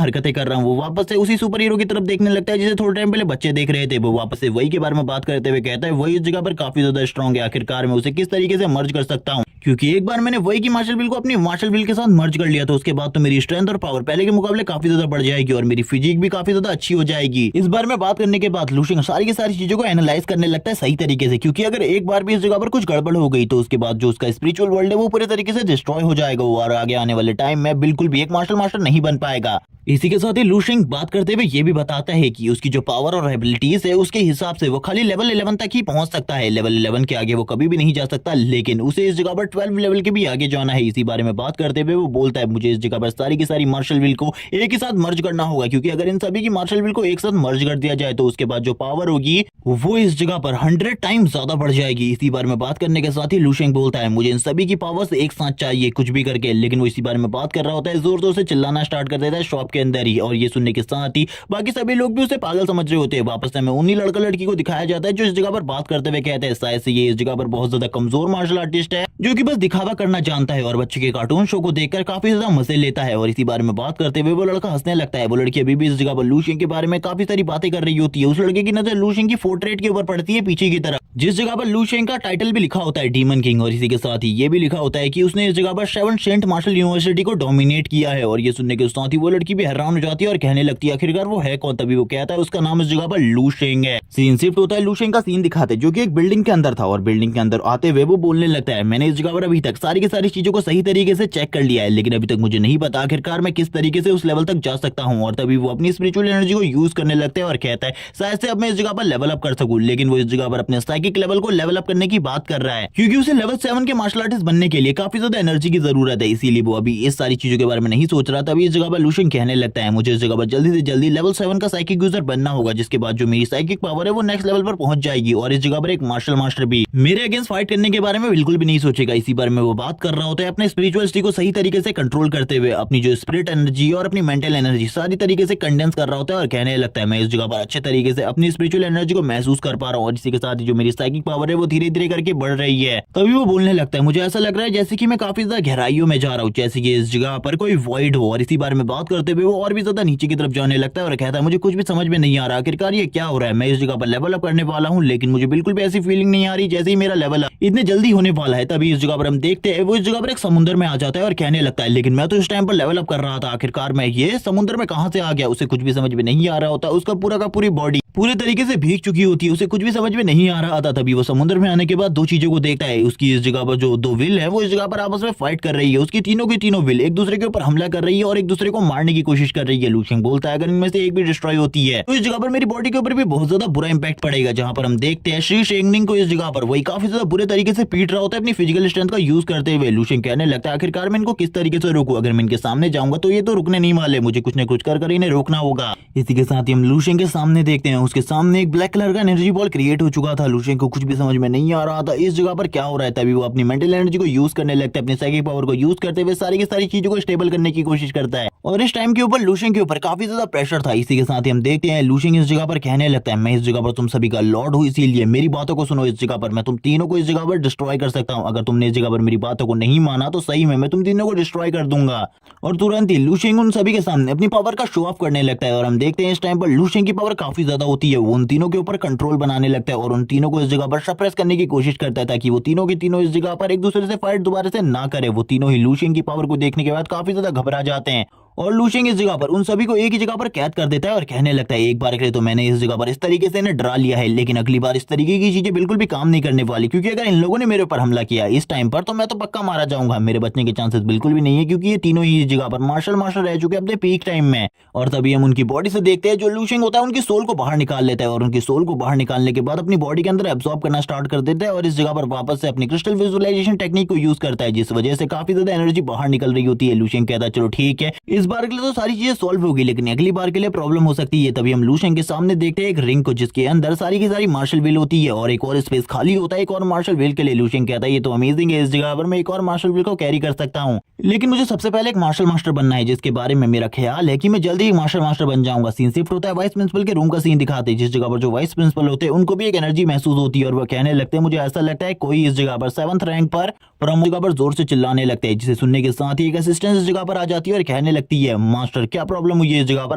हरकतें कर रहा हूँ। वो वापस से उसी सुपर हीरो की तरफ देखने लगता है जिसे थोड़े टाइम पहले बच्चे देख रहे थे। वो वापस से वही के बारे में बात करते हुए कहता है वही इस जगह पर काफी ज्यादा स्ट्रांग है, आखिरकार मैं उसे किस तरीके से मर्ज कर सकता हूँ, क्योंकि एक बार मैंने वही की मार्शल विल को अपनी मार्शल विल के साथ मर्ज कर लिया तो उसके बाद तो मेरी स्ट्रेंथ और पावर पहले के मुकाबले काफी ज्यादा बढ़ जाएगी और मेरी फिजिक भी काफी ज्यादा अच्छी हो जाएगी। इस बारे में बात करने के बाद लूशियन सारी की सारी चीजों को एनालाइज करने लगता है सही तरीके से, क्योंकि अगर एक बार भी इस जगह पर कुछ गड़बड़ हो गई तो उसके बाद जो उसका स्पिरिचुअल वर्ल्ड है वो पूरे तरीके से डिस्ट्रॉय हो जाएगा और आगे आने वाले टाइम में बिल्कुल भी एक मार्शल मास्टर नहीं बन पाएगा। इसी के साथ ही लूशियन बात करते हुए ये भी बताता है कि उसकी जो पावर और एबिलिटीज है उसके हिसाब से वो खाली लेवल 11 तक ही पहुंच सकता है, लेवल 11 के आगे वो कभी भी नहीं जा सकता, लेकिन उसे इस जगह पर 12 लेवल के भी आगे जाना है। इसी बारे में बात करते हुए वो बोलता है मुझे इस जगह पर सारी की सारी मार्शल विल को एक ही साथ मर्ज करना होगा, क्योंकि अगर इन सभी की मार्शल विल को एक साथ मर्ज कर दिया जाए तो उसके बाद जो पावर होगी वो इस जगह पर 100 टाइम ज्यादा बढ़ जाएगी। इसी बारे में बात करने के साथ ही लूशियन बोलता है मुझे इन सभी की पावर्स एक साथ चाहिए कुछ भी करके, लेकिन वो इसी बारे में बात कर रहा होता है जोर जोर से चिल्लाना स्टार्ट कर देता है शॉप के अंदर ही, और ये सुनने के साथ ही बाकी सभी लोग भी उसे पागल समझ रहे होते हैं। वापस से हमें उन्हीं लड़का लड़की को दिखाया जाता है जो इस जगह पर बात करते हुए कहते हैं शायद से ये इस जगह पर बहुत ज्यादा कमजोर मार्शल आर्टिस्ट है जो कि बस दिखावा करना जानता है और बच्चे के कार्टून शो को देखकर काफी ज्यादा मजे लेता है। और इसी बारे में बात करते हुए वो लड़का हंसने लगता है। वो लड़की अभी भी इस जगह पर लूशियन के बारे में काफी सारी बातें कर रही होती है। उस लड़के की नजर लूशियन की पोर्ट्रेट के ऊपर पड़ती है पीछे की तरफ, जिस जगह पर लूशियन का टाइटल भी लिखा होता है डीमन किंग, और इसी के साथ ही ये भी लिखा होता है कि उसने इस जगह पर 7 सेंट मार्शल यूनिवर्सिटी को डोमिनेट किया है। और ये सुनने के साथ ही वो लड़की भी हैरान हो जाती है और कहने लगती है आखिरकार वो है कौन। तभी वो कहता है उसका नाम इस जगह पर लूशियन है। सीन शिफ्ट होता है, लूशियन का सीन दिखाते हैं जो कि एक बिल्डिंग के अंदर था और बिल्डिंग के अंदर आते हुए वो बोलने लगता है मैंने इस जगह पर अभी तक सारी की सारी चीजों को सही तरीके से चेक कर लिया है, लेकिन अभी तक मुझे नहीं पता आखिरकार मैं किस तरीके से उस लेवल तक जा सकता हूँ। और तभी वो अपनी स्पिरिचुअल एनर्जी को यूज करने लगते हैं और कहता है शायद से अब मैं इस जगह पर लेवल अप कर सकूं, लेकिन वो इस जगह पर अपने साइकिक लेवल को लेवल अप करने की बात कर रहा है, क्योंकि उसे लेवल 7 के मार्शल आर्टिस्ट बनने के लिए काफी ज्यादा एनर्जी की जरूरत है, इसीलिए वो अभी इस सारी चीजों के बारे में नहीं सोच रहा। तभी इस जगह पर लूशियन कहने लगता है मुझे इस जगह पर जल्दी से जल्दी लेवल 7 का साइकिक यूजर बनना होगा, जिसके बाद जो मेरी साइकिक पावर है वो नेक्स्ट लेवल पर पहुंच जाएगी और इस जगह पर एक मार्शल मास्टर भी मेरे अगेंस्ट फाइट करने के बारे में बिल्कुल भी नहीं सोचेगा। इसी बारे में वो बात कर रहा होता है अपने स्पिरिचुअलिटी को सही तरीके से कंट्रोल करते हुए, अपनी जो स्पिरिट एनर्जी और अपनी मेंटल एनर्जी सारी तरीके से कंडेंस कर रहा होता है और कहने लगता है मैं इस जगह पर अच्छे तरीके से अपनी स्पिरिचुअल एनर्जी को महसूस कर पा रहा हूँ और इसी के साथ जो मेरी साइकिक पावर है वो धीरे धीरे करके बढ़ रही है। तभी वो बोलने लगता है मुझे ऐसा लग रहा है जैसे कि मैं काफी ज्यादा गहराइयों में जा रहा हूँ, जैसे कि इस जगह पर कोई वॉइड हो। और इसी बारे में बात करते हुए वो और भी ज्यादा नीचे की तरफ जाने लगता है और कहता है मुझे कुछ भी समझ में नहीं आ रहा आखिरकार ये क्या हो रहा है। मैं इस जगह पर लेवल अप करने वाला हूँ लेकिन मुझे बिल्कुल भी ऐसी फीलिंग नहीं आ रही जैसे ही मेरा लेवल अप इतने जल्दी होने वाला है। तभी इस जगह पर हम देखते हैं वो इस जगह पर एक समुद्र में आ जाता है और कहने लगता है लेकिन मैं तो इस टाइम पर लेवल अप कर रहा था, आखिरकार मैं ये समुद्र में कहां से आ गया। उसे कुछ भी समझ में नहीं आ रहा होता, उसका पूरा का पूरी बॉडी पूरे तरीके से भीग चुकी होती है, उसे कुछ भी समझ में नहीं आ रहा था। तभी वो समुद्र में आने के बाद दो चीजों को देखता है। उसकी इस जगह पर जो दो विल है वो इस जगह पर आपस में फाइट कर रही है। उसकी तीनों की तीनों विल एक दूसरे के ऊपर हमला कर रही है और एक दूसरे को मारने की कोशिश कर रही है। लूशिंग बोलता है अगर इनमें से एक भी डिस्ट्रॉय होती है तो इस जगह पर मेरी बॉडी के ऊपर भी बहुत ज्यादा बुरा इंपैक्ट पड़ेगा। जहां पर हम देखते हैं श्री शेंगनिंग को इस जगह पर वही काफी ज्यादा बुरे तरीके से पीट रहा होता है अपनी फिजिकल स्ट्रेंथ का यूज करते हुए। लूशिंग कहने लगता है आखिरकार मैं इनको किस तरीके से रोकूं, अगर मैं इनके सामने जाऊंगा तो ये तो रुकने नहीं वाले, मुझे कुछ न कुछ कर इन्हें रोकना होगा। इसी के साथ ही हम लूशिंग के सामने देखते हैं, उसके सामने एक ब्लैक कलर का एनर्जी बॉल क्रिएट हो चुका था। लूशिंग को कुछ भी समझ में नहीं आ रहा था इस जगह पर क्या हो रहा है। तभी वो अपनी मेंटल एनर्जी को यूज करने लगता है, अपने साइकिक पावर को यूज करते हुए सारी की सारी चीजों को स्टेबल करने की कोशिश करता है। और इस टाइम के ऊपर लूशिंग के ऊपर काफी ज्यादा प्रेशर था। इसी के साथ ही हम देखते हैं लूशिंग इस जगह पर कहने लगता है मैं इस जगह पर तुम सभी का लॉर्ड हूँ, इसीलिए मेरी बातों को सुनो। इस जगह पर मैं तुम तीनों को इस जगह पर डिस्ट्रॉय कर सकता हूँ। अगर तुमने इस जगह पर मेरी बातों को नहीं माना तो सही में मैं तुम तीनों को डिस्ट्रॉय कर दूंगा। और तुरंत ही लूशिंग उन सभी के सामने अपनी पावर का शो ऑफ करने लगता है। और हम देखते हैं इस टाइम पर लूशिंग की पावर काफी ज्यादा होती है, वो उन तीनों के ऊपर कंट्रोल बनाने लगता है और उन तीनों को इस जगह पर सप्रेस करने की कोशिश करता है ताकि वो तीनों की तीनों इस जगह पर एक दूसरे से फाइट दोबारा से ना करे। वो तीनों ही लूशिंग की पावर को देखने के बाद काफी ज्यादा घबरा जाते हैं और लूशिंग इस जगह पर उन सभी को एक ही जगह पर कैद कर देता है और कहने लगता है एक बार के लिए तो मैंने इस जगह पर इस तरीके से इन्हें डरा लिया है, लेकिन अगली बार इस तरीके की चीजें बिल्कुल भी काम नहीं करने वाली, क्योंकि अगर इन लोगों ने मेरे ऊपर हमला किया इस टाइम पर तो मैं तो पक्का मारा जाऊंगा। मेरे बचने के चांसेस बिल्कुल भी नहीं है क्योंकि ये तीनों ही इस जगह पर मार्शल रह चुके अपने पीक टाइम में। और तभी हम उनकी बॉडी से देखते हैं जो लूशिंग होता है उनकी सोल को बाहर निकाल लेता है और उनकी सोल को बाहर निकालने के बाद अपनी बॉडी के अंदर एब्सॉर्ब करना स्टार्ट कर देता है और इस जगह पर वापस से अपनी क्रिस्टल विजुअलाइजेशन टेक्निक को यूज करता है, जिस वजह से काफी ज्यादा एनर्जी बाहर निकल रही होती है। लूशिंग कहता है चलो ठीक है इस बार के लिए तो सारी सॉल्व होगी, लेकिन अगली बार के लिए प्रॉब्लम हो सकती है। तभी हम लूशिंग के सामने देखते हैं एक रिंग को जिसके अंदर सारी की सारी मार्शल व्हील होती है और एक और स्पेस खाली होता है एक और मार्शल व्हील के लिए। लूशिंग कहता है ये तो अमेजिंग है, इस जगह पर मैं एक और मार्शल व्हील को कैरी कर सकता हूँ, लेकिन मुझे सबसे पहले एक मार्शल मास्टर बनना है, जिसके बारे में मेरा ख्याल है कि मैं जल्दी ही मार्शल मास्टर बन जाऊंगा। सीन शिफ्ट होता है वाइस प्रिंसिपल के रूम का सीन दिखाते हैं, जिस जगह पर जो वाइस प्रिंसिपल होते हैं उनको भी एक एनर्जी महसूस होती है और वो कहने लगते हैं मुझे ऐसा लगता है कोई इस जगह पर 7th रैंक पर प्रमुख जगह पर जोर से चिल्लाने लगते हैं, जिसे सुनने के साथ ही एक असिस्टेंट इस जगह पर आ जाती है और कहने लगती है मास्टर क्या प्रॉब्लम हुई है इस जगह पर,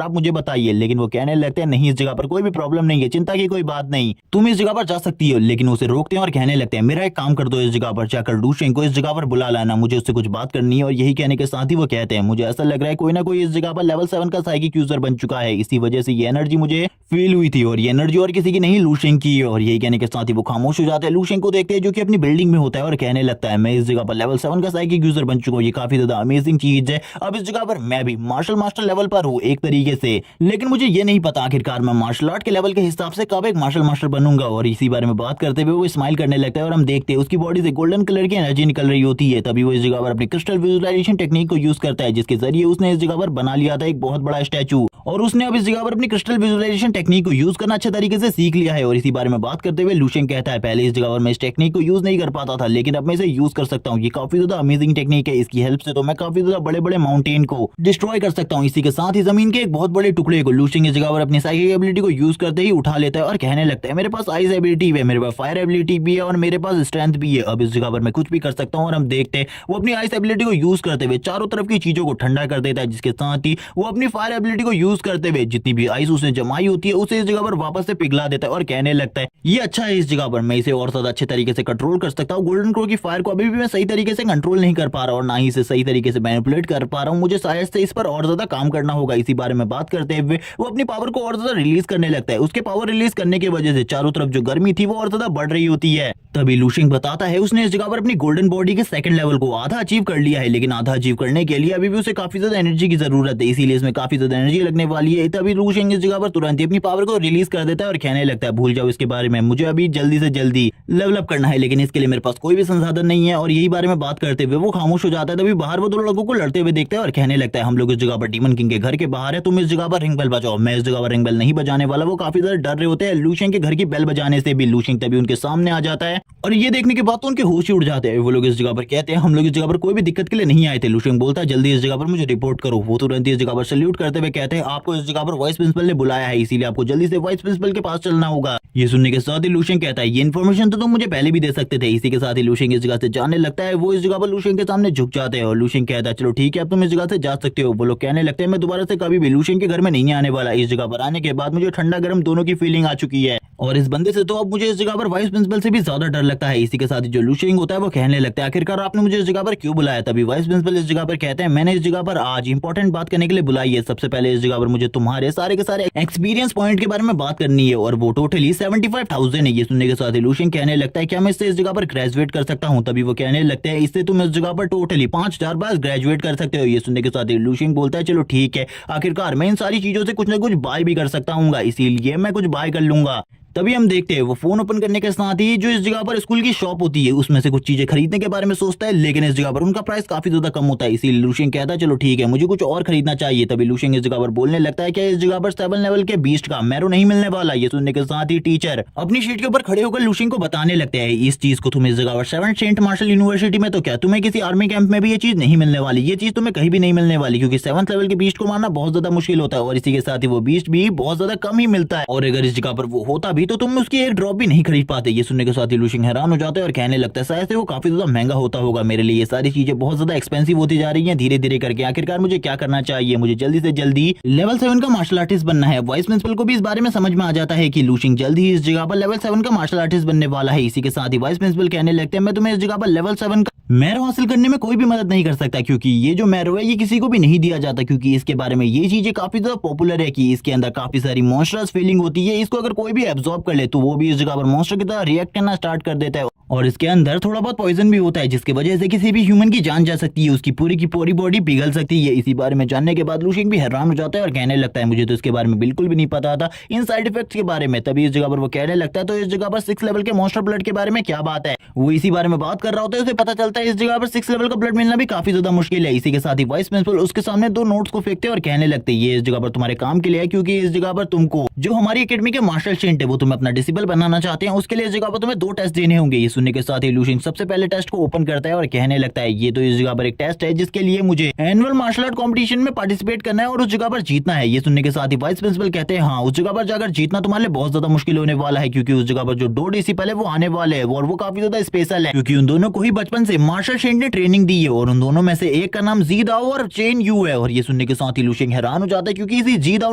आप मुझे बताइए। लेकिन वो कहने लगते हैं नहीं इस जगह पर कोई भी प्रॉब्लम नहीं है, चिंता की कोई बात नहीं, तुम इस जगह पर जा सकती हो। लेकिन उसे रोकते हैं और कहने लगते हैं मेरा एक काम कर दो, इस जगह पर जाकर लूशिंग को इस जगह पर बुला लाना, मुझे उससे कुछ बात करनी है। और यही कहने के साथ ही वो कहते हैं मुझे ऐसा लग रहा है कोई ना कोई इस जगह पर लेवल 7 का साइकिक यूजर बन चुका है, इसी वजह से ये एनर्जी मुझे फील हुई थी और ये एनर्जी और किसी की नहीं लूशिंग की है। और यही कहने के साथ ही वो खामोश हो जाते हैं। लूशिंग को देखते हैं जो कि अपनी बिल्डिंग में होता है और कहने लगता है मैं इस जगह पर लेवल 7 का साइकिक यूजर बन चुका हूँ, ये काफी ज्यादा अमेजिंग चीज है। अब इस जगह पर मैं भी मार्शल मास्टर लेवल पर हूँ एक तरीके से, लेकिन मुझे ये नहीं पता आखिरकार मैं मार्शल आर्ट के लेवल के हिसाब से कब एक मार्शल मास्टर बनूंगा। और इसी बारे में बात करते हुए वो स्माइल करने लगता है और हम देखते हैं उसकी बॉडी से गोल्डन कलर की एनर्जी निकल रही होती है। तभी वो इस जगह पर अपनी क्रिस्टल विजुअलाइजेशन टेक्निक को यूज करता है, जिसके जरिए उसने इस जगह पर बना लिया था एक बहुत बड़ा स्टैचू और उसने अब इस जगह पर अपनी क्रिस्टल विजुअलाइजेशन टेक्निक को यूज करना अच्छे तरीके से सीख लिया है। और इसी बारे में बात करते हुए लूशिंग कहता है पहले इस जगह पर मैं इस टेक्निक को यूज नहीं कर पाता था, लेकिन अब मैं इसे यूज कर सकता हूँ, ये काफी ज्यादा अमेजिंग टेक्निक है, इसकी हेल्प से तो मैं काफी ज्यादा बड़े बड़े माउंटेन को डिस्ट्रॉय कर सकता हूँ। इसी के साथ ही जमीन के एक बहुत बड़े टुकड़े को लूशिंग इस जगह पर अपनी साइकिक एबिलिटी को यूज करते ही उठा लेता है और कहने लगता है मेरे पास आइस एबिलिटी भी है, मेरे पास फायर एबिलिटी भी है और मेरे पास स्ट्रेंथ भी है, अब इस जगह पर मैं कुछ भी कर सकता हूँ। और हम देखते हैं वो अपनी आइस एबिलिटी को यूज करते हुए चारों तरफ की चीजों को ठंडा कर देता है, जिसके साथ ही वो अपनी फायर एबिलिटी को यूज करते हुए जितनी भी आइस उसने जमाई होती है उसे इस जगह पर वापस से पिघला देता है और कहने लगता है ये अच्छा है, इस जगह पर मैं इसे और ज्यादा अच्छे तरीके से कंट्रोल कर सकता हूँ। गोल्डन क्रो की फायर को अभी भी मैं सही तरीके से कंट्रोल नहीं कर पा रहा और ना ही इसे सही तरीके से मैनिपुलेट कर पा रहा हूँ, मुझे शायद से इस पर और ज्यादा काम करना होगा। इसी बारे में बात करते हुए वो अपनी पावर को और ज्यादा रिलीज करने लगता है, उसके पावर रिलीज करने की वजह से चारों तरफ जो गर्मी थी वो और ज्यादा बढ़ रही होती है। तभी लूशिंग बताता है उसने इस जगह पर अपनी गोल्डन बॉडी के सेकंड लेवल को आधा अचीव कर लिया है, लेकिन आधा अचीव करने के लिए अभी भी उसे काफी ज्यादा एनर्जी की जरूरत है, इसीलिए इसमें काफी ज्यादा एनर्जी लगने वाली है। तभी लूशिंग इस जगह पर तुरंत ही अपनी पावर को रिलीज कर देता है और कहने लगता है भूल जाओ इसके बारे में, मुझे अभी जल्दी से जल्दी लेवल अप करना है, लेकिन इसके लिए मेरे पास कोई भी संसाधन नहीं है। और यही बारे में बात करते हुए वो खामोश हो जाता है। तभी बाहर वो दो लोगों को लड़ते हुए देखता है और कहने लगता है हम लोग इस जगह पर डीमन किंग के घर के बाहर है, तुम इस जगह पर रिंग बेल बजाओ। मैं इस जगह पर रिंग बेल नहीं बजाने वाला। वो काफी ज्यादा डर रहे होते हैं लूशिंग के घर की बेल बजाने से भी। लूशिंग तभी उनके सामने आ जाता है और ये देखने के बाद तो उनके होश ही उड़ जाते हैं। वो लोग इस जगह पर कहते हैं हम लोग इस जगह पर कोई भी दिक्कत के लिए नहीं आए थे। लूशिंग बोलता है जल्दी इस जगह पर मुझे रिपोर्ट करो। वो तुरंत इस जगह पर सल्यूट करते हुए कहते हैं आपको इस जगह पर वाइस प्रिंसिपल ने बुलाया है, इसीलिए आपको जल्दी से वाइस प्रिंसिपल के पास चलना होगा। ये सुनने के साथ ही लूशिंग कहता है ये इन्फॉर्मेशन तो तुम मुझे पहले भी दे सकते थे। इसी के साथ ही लूशिंग इस जगह से जाने लगता है। वो इस जगह पर लूशिंग के सामने झुक जाते हैं और लूशिंग कहता है चलो ठीक है अब तुम इस जगह से जा सकते हो। वो लोग कहने लगते हैं मैं दोबारा से कभी भी लूशिंग के घर में नहीं आने वाला, इस जगह पर आने के बाद मुझे ठंडा गर्म दोनों की फीलिंग आ चुकी है और इस बंदे से तो अब मुझे इस जगह पर वाइस प्रिंसिपल से भी ज्यादा डर लगता है। इसी के साथ ही जो लूशिंग होता है वो कहने लगता है, आखिरकार आपने मुझे इस जगह पर क्यों बुलाया? तभी वाइस प्रिंसिपल इस जगह पर कहते हैं, मैंने इस जगह पर आज इंपॉर्टेंट बात करने के लिए बुलाई है। सबसे पहले इस जगह पर मुझे तुम्हारे सारे के सारे एक्सपीरियंस पॉइंट के बारे में बात करनी है और वो टोटली 75,000 है। ये सुनने के साथ ही लूशिंग कहने लगता है, क्या मैं इससे इस जगह पर ग्रेजुएट कर सकता हूँ? तभी वो कहने लगते हैं, इससे तुम इस जगह पर टोटली 5,000 बार ग्रेजुएट कर सकते हो। ये सुनने के साथ ही लूशिंग बोलता है, चलो ठीक है, आखिरकार मैं इन सारी चीजों से कुछ ना कुछ बाय भी कर सकता हूँ, इसीलिए मैं कुछ बाय कर लूंगा। तभी हम देखते हैं वो फोन ओपन करने के साथ ही जो इस जगह पर स्कूल की शॉप होती है उसमें से कुछ चीजें खरीदने के बारे में सोचता है, लेकिन इस जगह पर उनका प्राइस काफी ज्यादा कम होता है। इसीलिए लूशिंग कहता है, चलो ठीक है, मुझे कुछ और खरीदना चाहिए। तभी लूशिंग इस जगह पर बोलने लगता है कि इस जगह पर 7 लेवल के बीस्ट का मैरो नहीं मिलने वाला। ये सुनने के साथ ही टीचर अपनी शीट के ऊपर खड़े होकर लूशिंग को बताने लगते हैं, इस चीज को तुम इस जगह पर 7 सेंट मार्शल यूनिवर्सिटी में तो क्या तुम्हें किसी आर्मी कैंप में भी ये चीज नहीं मिलने वाली। ये चीज तुम्हें कहीं भी नहीं मिलने वाली, क्योंकि 7 लेवल के बीस्ट को मारना बहुत ज्यादा मुश्किल होता है और इसी के साथ ही वो बीस्ट भी बहुत ज्यादा कम ही मिलता है। और अगर इस जगह पर वो होता भी तो तुम उसकी एक ड्रॉप भी नहीं खरीद पाते। ये सुनने के साथ ही लूशिंग हैरान हो जाते हैं और कहने लगता है, शायद से वो काफी ज्यादा महंगा होता होगा मेरे लिए, ये सारी चीजें बहुत ज्यादा एक्सपेंसिव होती जा रही हैं धीरे धीरे करके। आखिरकार मुझे क्या करना चाहिए? मुझे जल्दी से जल्दी लेवल 7 का मार्शल आर्टिस्ट बनना है। वाइस प्रिंसिपल को भी इस बारे में समझ में आ जाता है कि लूशिंग जल्दी ही इस जगह पर लेवल 7 का मार्शल आर्टिस्ट बनने वाला है। इसी के साथ ही वाइस प्रिंसिपल कहने लगते हैं, मैं तुम्हें इस जगह पर लेवल 7 का मैरो हासिल करने में कोई भी मदद नहीं कर सकता, क्योंकि ये जो मैरो है ये किसी को भी नहीं दिया जाता, क्योंकि इसके बारे में ये चीजें काफी ज्यादा पॉपुलर है कि इसके अंदर काफी सारी मॉन्स्टरस फीलिंग होती है। इसको अगर कोई भी एब्जॉर्ब कर ले तो वो भी इस जगह पर मॉन्स्टर की तरह रिएक्ट करना स्टार्ट कर देता है और इसके अंदर थोड़ा बहुत पॉइजन भी होता है, जिसकी वजह से किसी भी ह्यूमन की जान जा सकती है, उसकी पूरी की पूरी बॉडी पिघल सकती है। इसी बारे में जानने के बाद लूशिंग भी हैरान हो जाता है और कहने लगता है, मुझे तो इसके बारे में बिल्कुल भी नहीं पता था, इन साइड इफेक्ट्स के बारे में। तभी इस जगह पर वो कहने लगता है, तो इस जगह पर 6 लेवल के मॉन्स्टर ब्लड के बारे में क्या बात है? वो इसी बारे में बात कर रहा होता है, उसे पता चलता है इस जगह पर 6 लेवल का ब्लड मिलना भी काफी ज्यादा मुश्किल है। इसी के साथ ही वाइस प्रिंसिपल उसके सामने 2 नोट्स को फेंकते हैं और कहने लगते हैं, ये इस जगह पर तुम्हारे काम के लिए है, क्योंकि इस जगह पर तुमको जो हमारी एकेडमी के मार्शल सेंट है वो तुम्हें अपना डिसिबल बनाना चाहते हैं, उसके लिए इस जगह पर तुम्हें 2 टेस्ट देने होंगे। ये सुनने के साथ ही लूशिंग सबसे पहले टेस्ट को ओपन करता है और कहने लगता है, ये तो इस जगह पर एक टेस्ट है जिसके लिए मुझे एनुअल मार्शल आर्ट कंपटीशन में पार्टिसिपेट करना है और उस जगह पर जीतना है। ये सुनने के साथ ही वाइस प्रिंसिपल कहते हैं, हाँ, उस जगह पर जाकर जीतना तुम्हारे लिए बहुत ज्यादा मुश्किल होने वाला है, क्योंकि उस जगह पर जो 2 डिसिबल है वो आने वाले हैं और वो काफी ज्यादा स्पेशल है, क्योंकि उन दोनों को ही बचपन से मार्शल सेंट ने ट्रेनिंग दी है और उन दोनों में से एक का नाम जी दाओ और चेन यू है। और ये सुनने के साथ ही लूशिंग हैरान हो जाता है, क्योंकि इसी जी दाओ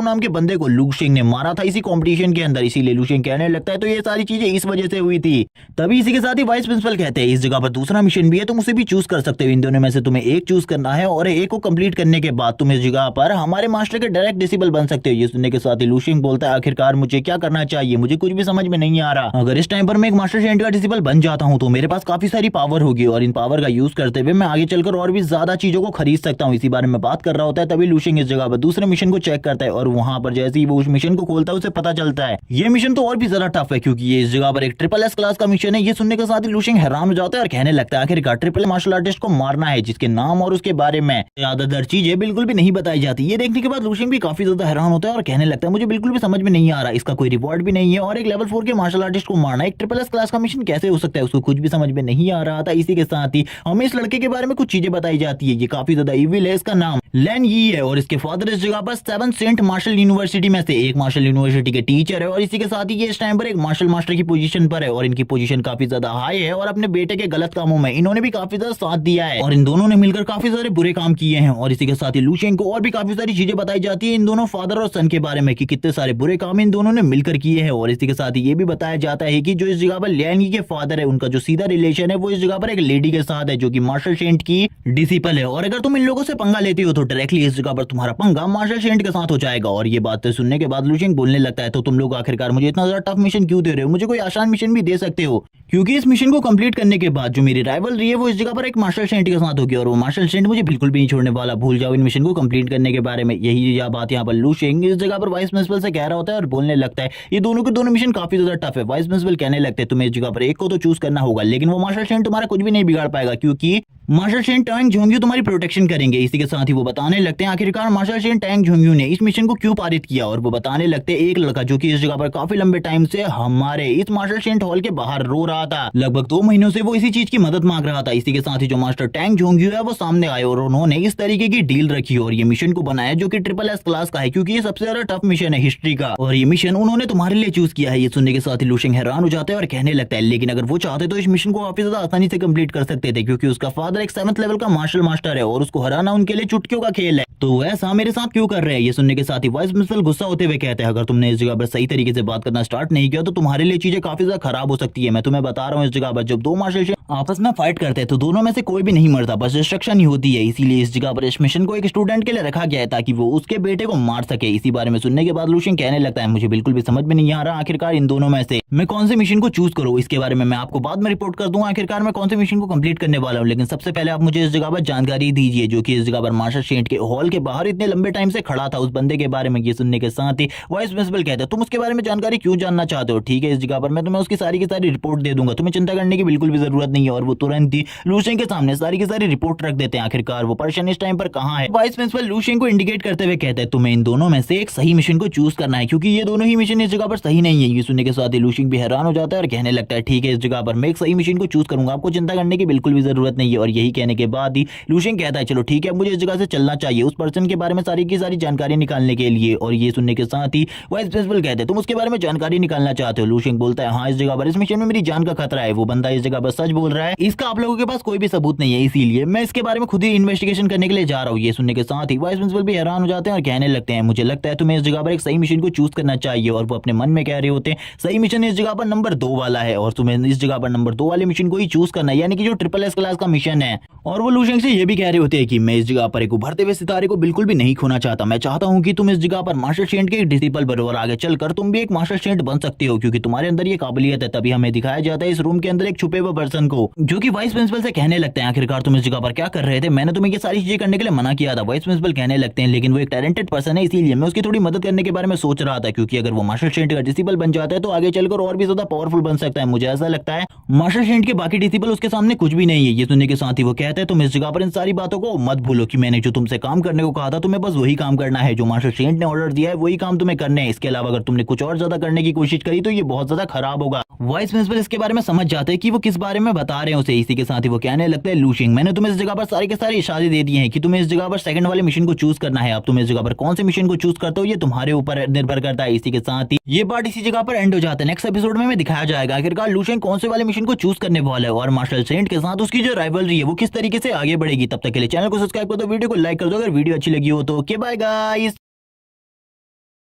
नाम के बंदे को लूशिंग ने मारा था इसी कंपटीशन के अंदर। इसीलिए लूशिंग कहने लगता है, तो ये सारी चीजें इस वजह से हुई थी। तभी इसी के साथ ही वाइस प्रिंसिपल कहते हैं, इस जगह पर दूसरा मिशन भी है, तुम उसे भी चूज कर सकते हो। इन दोनों में से तुम्हें एक चूज करना है और एक को कंप्लीट करने के बाद तुम इस जगह पर हमारे मास्टर के डायरेक्ट डिसिबल बन सकते हो। ये सुनने के साथ ही लूशिंग बोलता है, आखिरकार मुझे क्या करना चाहिए? मुझे कुछ भी समझ में नहीं आ रहा। अगर इस टाइम पर मैं एक मास्टर सेंट का डिसिबल बन जाता हूँ तो मेरे पास काफी सारी पावर होगी और इन पावर का यूज करते हुए मैं आगे चलकर और भी ज्यादा चीजों को खरीद सकता हूँ। इसी बारे में बात कर रहा होता है, तभी लूशिंग इस जगह पर दूसरे मिशन को चेक करता है और वहां पर जैसे ही वो उस मिशन को खोलता है उसे पता चलता है ये मिशन तो और भी ज्यादा टफ है, क्योंकि ये इस जगह पर एक ट्रिपल एस क्लास का मिशन है। ये सुनने के साथ ही लूशिंग हैरान हो जाता है और कहने लगता है, आखिरकार ट्रिपल मार्शल आर्टिस्ट को मारना है जिसके नाम और उसके बारे में ज्यादातर चीजें बिल्कुल भी नहीं बताई जाती। ये देखने के बाद लूशिंग भी काफी ज्यादा हैरान होता है और कहने लगता है, मुझे बिल्कुल भी समझ में नहीं आ रहा, इसका कोई रिवॉर्ड भी नहीं है और एक लेवल 4 के मार्शल आर्टिस्ट को मारना एक ट्रिपल एस क्लास का मिशन कैसे हो सकता है? उसको कुछ भी समझ में नहीं आ रहा था। इसी के साथ ही हमें इस लड़के के बारे में कुछ चीजें बताई जाती है, ये काफी ज्यादा इविल है, इसका नाम लैन यी है और इसके फादर इस जगह पर 7 सेंट मार्शल यूनिवर्सिटी में से एक मार्शल यूनिवर्सिटी के टीचर है और इसी के साथ ही ये इस टाइम पर एक मार्शल मास्टर की पोजीशन पर है और इनकी पोजीशन काफी ज्यादा हाई है और अपने बेटे के गलत कामों में इन्होंने भी काफी ज्यादा साथ दिया है और इन दोनों ने मिलकर काफी सारे बुरे काम किए हैं। और इसी के साथ ही लूशिंग को और भी काफी सारी चीजें बताई जाती है इन दोनों फादर और सन के बारे में कि कितने सारे बुरे काम इन दोनों ने मिलकर किए हैं। और इसी के साथ ही ये भी बताया जाता है कि जो इस जगह पर लैन यी के फादर है उनका जो सीधा रिलेशन है वो इस जगह पर एक लेडी के साथ है जो कि मार्शल सेंट की डिसिपल है और अगर तुम इन लोगों से पंगा लेते हो तो डायरेक्टली इस जगह पर तुम्हारा पंगा मार्शल सेंट के साथ हो जाएगा। और ये बात सुनने के बाद लूशिंग बोलने लगता है, तो तुम लोग आखिरकार मुझे इतना ज्यादा टफ मिशन क्यों दे रहे हो? मुझे कोई आसान मिशन भी दे सकते हो, क्योंकि इस मिशन को कंप्लीट करने के बाद जो मेरी राइवलरी है वो इस जगह पर एक मार्शल सेंट के साथ होगी और वो मार्शल सेंट मुझे बिल्कुल भी नहीं छोड़ने वाला। भूल जाओ इन मिशन को कंप्लीट करने के बारे में। यही बात यहाँ पर लूशिंग इस जगह पर वाइस प्रिंसिपल से कह रहा होता है और बोलने लगता है, ये दोनों के दोनों मिशन काफी ज्यादा टफ है। वाइस प्रिंसिपल कहने लगते हैं, तुम्हें इस जगह पर एक को तो चूज करना होगा, लेकिन वो मार्शल सेंट तुम्हारा कुछ भी नहीं बिगाड़ पाएगा, क्योंकि मार्शल सेंट टैंग झोंग्यू तुम्हारी प्रोटेक्शन करेंगे। इसी के साथ ही वो बताने लगते हैं, आखिरकार मार्शल सेंट टैंग झोंग्यू ने इस मिशन को क्यों पारित किया और वो बताने लगते हैं, एक लड़का जो कि इस जगह पर काफी लंबे टाइम से हमारे इस मार्शल सेंट हॉल के बाहर रो रहा रहा था। लगभग 2 महीनों से वो इसी चीज की मदद मांग रहा था। इसी के साथ ही जो मास्टर टैंग जोंग्यू है वो सामने आए और उन्होंने इस तरीके की डील रखी और ये मिशन को बनाया जो कि SSS क्लास का है, क्योंकि ये सबसे ज्यादा टफ मिशन है हिस्ट्री का और ये मिशन उन्होंने तुम्हारे लिए चूज किया है। ये सुनने के साथ ही लू शेंग हैरान हो जाता है और कहने लगता है लेकिन अगर वो चाहते तो इस मिशन को काफी ज्यादा आसानी से कंप्लीट कर सकते थे, क्योंकि उसका फादर एक 7th लेवल का मार्शल मास्टर है और उसको हराना उनके लिए चुटकियों का खेल है, तो ऐसा मेरे साथ क्यों कर रहे हैं। ये सुनने के साथ ही वाइस प्रिंसिपल गुस्सा होते हुए कहते हैं अगर तुमने इस जगह पर सही तरीके से बात करना स्टार्ट नहीं किया तो तुम्हारे लिए चीजें काफी ज्यादा खराब हो सकती है। मैं तुम्हें बता रहा हूँ, इस जगह पर जब 2 मार्शल आपस में फाइट करते हैं तो दोनों में से कोई भी नहीं मरता, बस डिस्ट्रक्शन ही होती है। इसीलिए इस जगह पर इस मिशन को एक स्टूडेंट के लिए रखा गया है ताकि वो उसके बेटे को मार सके। इसी बारे में सुनने के बाद लू शेंग कहने लगता है मुझे बिल्कुल भी समझ में नहीं आ रहा आखिरकार इन दोनों में से मैं कौन से मिशन को चूज करूँ। इसके बारे में मैं आपको बाद में रिपोर्ट कर दूंगा आखिरकार मैं कौन से मिशन को कंप्लीट करने वाला हूँ, लेकिन सबसे पहले आप मुझे इस जगह पर जानकारी दीजिए जो कि इस जगह पर मार्शल शेंट के हॉल के बाहर इतने लंबे टाइम से खड़ा था उस बंदे के बारे में। ये सुनने के साथ ही वाइस प्रिंसिपल कहते हैं तुम उसके बारे में जानकारी क्यों जानना चाहते हो। ठीक है, इस जगह पर मैं तुम्हें उसकी सारी की सारी रिपोर्ट दे दूंगा, तुम्हें चिंता करने की बिल्कुल भी जरूरत नहीं है। और वो तुरंत ही लू शेंग के सामने सारी की सारी रिपोर्ट रख देते हैं। आखिरकार वो पर्सन इस टाइम पर कहाँ है। वाइस प्रिंसिपल लू शेंग को इंडिकेट करते हुए कहते हैं तुम्हें इन दोनों में से एक सही मिशन को चूज करना है, क्योंकि ये दोनों ही मिशन इस जगह पर सही नहीं है। ये सुनने के साथ ही लू शेंग भी हैरान हो जाता है और कहने लगता है ठीक है, इस जगह पर मैं एक सही मिशन को चूज करूंगा, आपको चिंता करने की बिल्कुल भी जरूरत नहीं है। और यही कहने के बाद ही लू शेंग कहता है चलो ठीक है, मुझे इस जगह से चलना चाहिए उस पर्सन के बारे में सारी की सारी जानकारी निकालने के लिए। और ये सुनने के साथ ही वाइस प्रिंसिपल कहते हैं तुम उसके बारे में जानकारी निकालना चाहते हो। लू शेंग बोलता है हाँ, इस जगह पर इस मिशन में मेरी जान का खतरा है, वो बंदा इस जगह पर सच बोल रहा है, इसका आप लोगों के पास कोई भी सबूत नहीं है, इसीलिए मैं इसके बारे में खुद ही इन्वेस्टिगेशन करने के लिए जा रहा हूँ। ये सुनने के साथ ही वाइस प्रिंसिपल भी हैरान हो जाते हैं और कहने लगते हैं मुझे लगता है तुम्हें इस जगह पर एक सही मिशन को चूज करना चाहिए। और वो अपने मन में कह रहे होते हैं सही मिशन इस जगह पर नंबर 2 वाला है और तुम्हें इस जगह पर नंबर 2 वाले मिशन को ही चूज करना है, यानी कि जो SSS क्लास का मिशन है। और वो लू शेंग से ये भी कह रहे होते हैं कि मैं इस जगह पर एक उभरते हुए सितारे को बिल्कुल भी नहीं खोना चाहता, मैं चाहता हूं कि तुम इस जगह पर मार्शल शेंट के एक डिसिपल बनो और आगे चलकर तुम भी एक मार्शल शेंट बन सकते हो, क्योंकि तुम्हारे अंदर ये काबिलियत है। तभी हमें दिखाया जाता है इस रूम के अंदर एक छुपे हुए पर्सन को जो कि वाइस प्रिंसिपल से कहने लगते हैं आखिरकार तुम इस जगह पर क्या कर रहे थे, मैंने तुम्हें ये सारी चीजें करने के लिए मना किया था। वाइस प्रिंसिपल कहने लगते हैं लेकिन वो एक टैलेंटेड पर्सन है, इसीलिए मैं उसकी थोड़ी मदद करने के बारे में सोच रहा था, क्योंकि अगर वो मार्शल शेंट का डिसिपल बन जाता है तो आगे चलकर और भी ज्यादा पावरफुल बन सकता है। मुझे ऐसा लगता है मार्शल शेंट के बाकी डिसिपल उसके सामने कुछ भी नहीं है। ये सुनने के साथ ही वो कहते हैं तुम इस जगह पर इन सारी बातों को मत भूलो कि मैंने जो तुमसे काम करने को कहा था तुम्हें बस वही काम करना है, जो मार्शल शेंट ने ऑर्डर दिया है वही काम तुम्हें करने हैं। इसके अलावा अगर तुमने कुछ और ज्यादा करने की कोशिश करी तो ये बहुत ज्यादा खराब होगा। वाइस प्रिंसिपल इसके बारे में समझ जाते हैं कि वो किस बारे में बता रहे हैं उसे। इसी के साथ ही वो कहने लगते हैं लू शेंग मैंने तुम्हें इस जगह पर सारे के सारे इशारे दे दिए हैं कि तुम्हें इस जगह पर सेकंड वाले मिशन को चूज करना है। अब तुम इस जगह पर कौन से मिशन को चूज करते हो ये तुम्हारे ऊपर निर्भर करता है। इसी के साथ ही ये पार्ट इसी जगह पर एंड हो जाता है। नेक्स्ट एपिसोड में दिखाया जाएगा आखिरकार लू शेंग कौन से वाले मिशन को चूज करने वाला है और मार्शल शेंट के साथ उसकी जो राइवलरी है वो किस तरीके से आगे बढ़ेगी। तब तक के लिए चैनल को सब्सक्राइब कर दो, वीडियो को लाइक कर दो अगर वीडियो अच्छी लगी हो तो। Okay bye guys.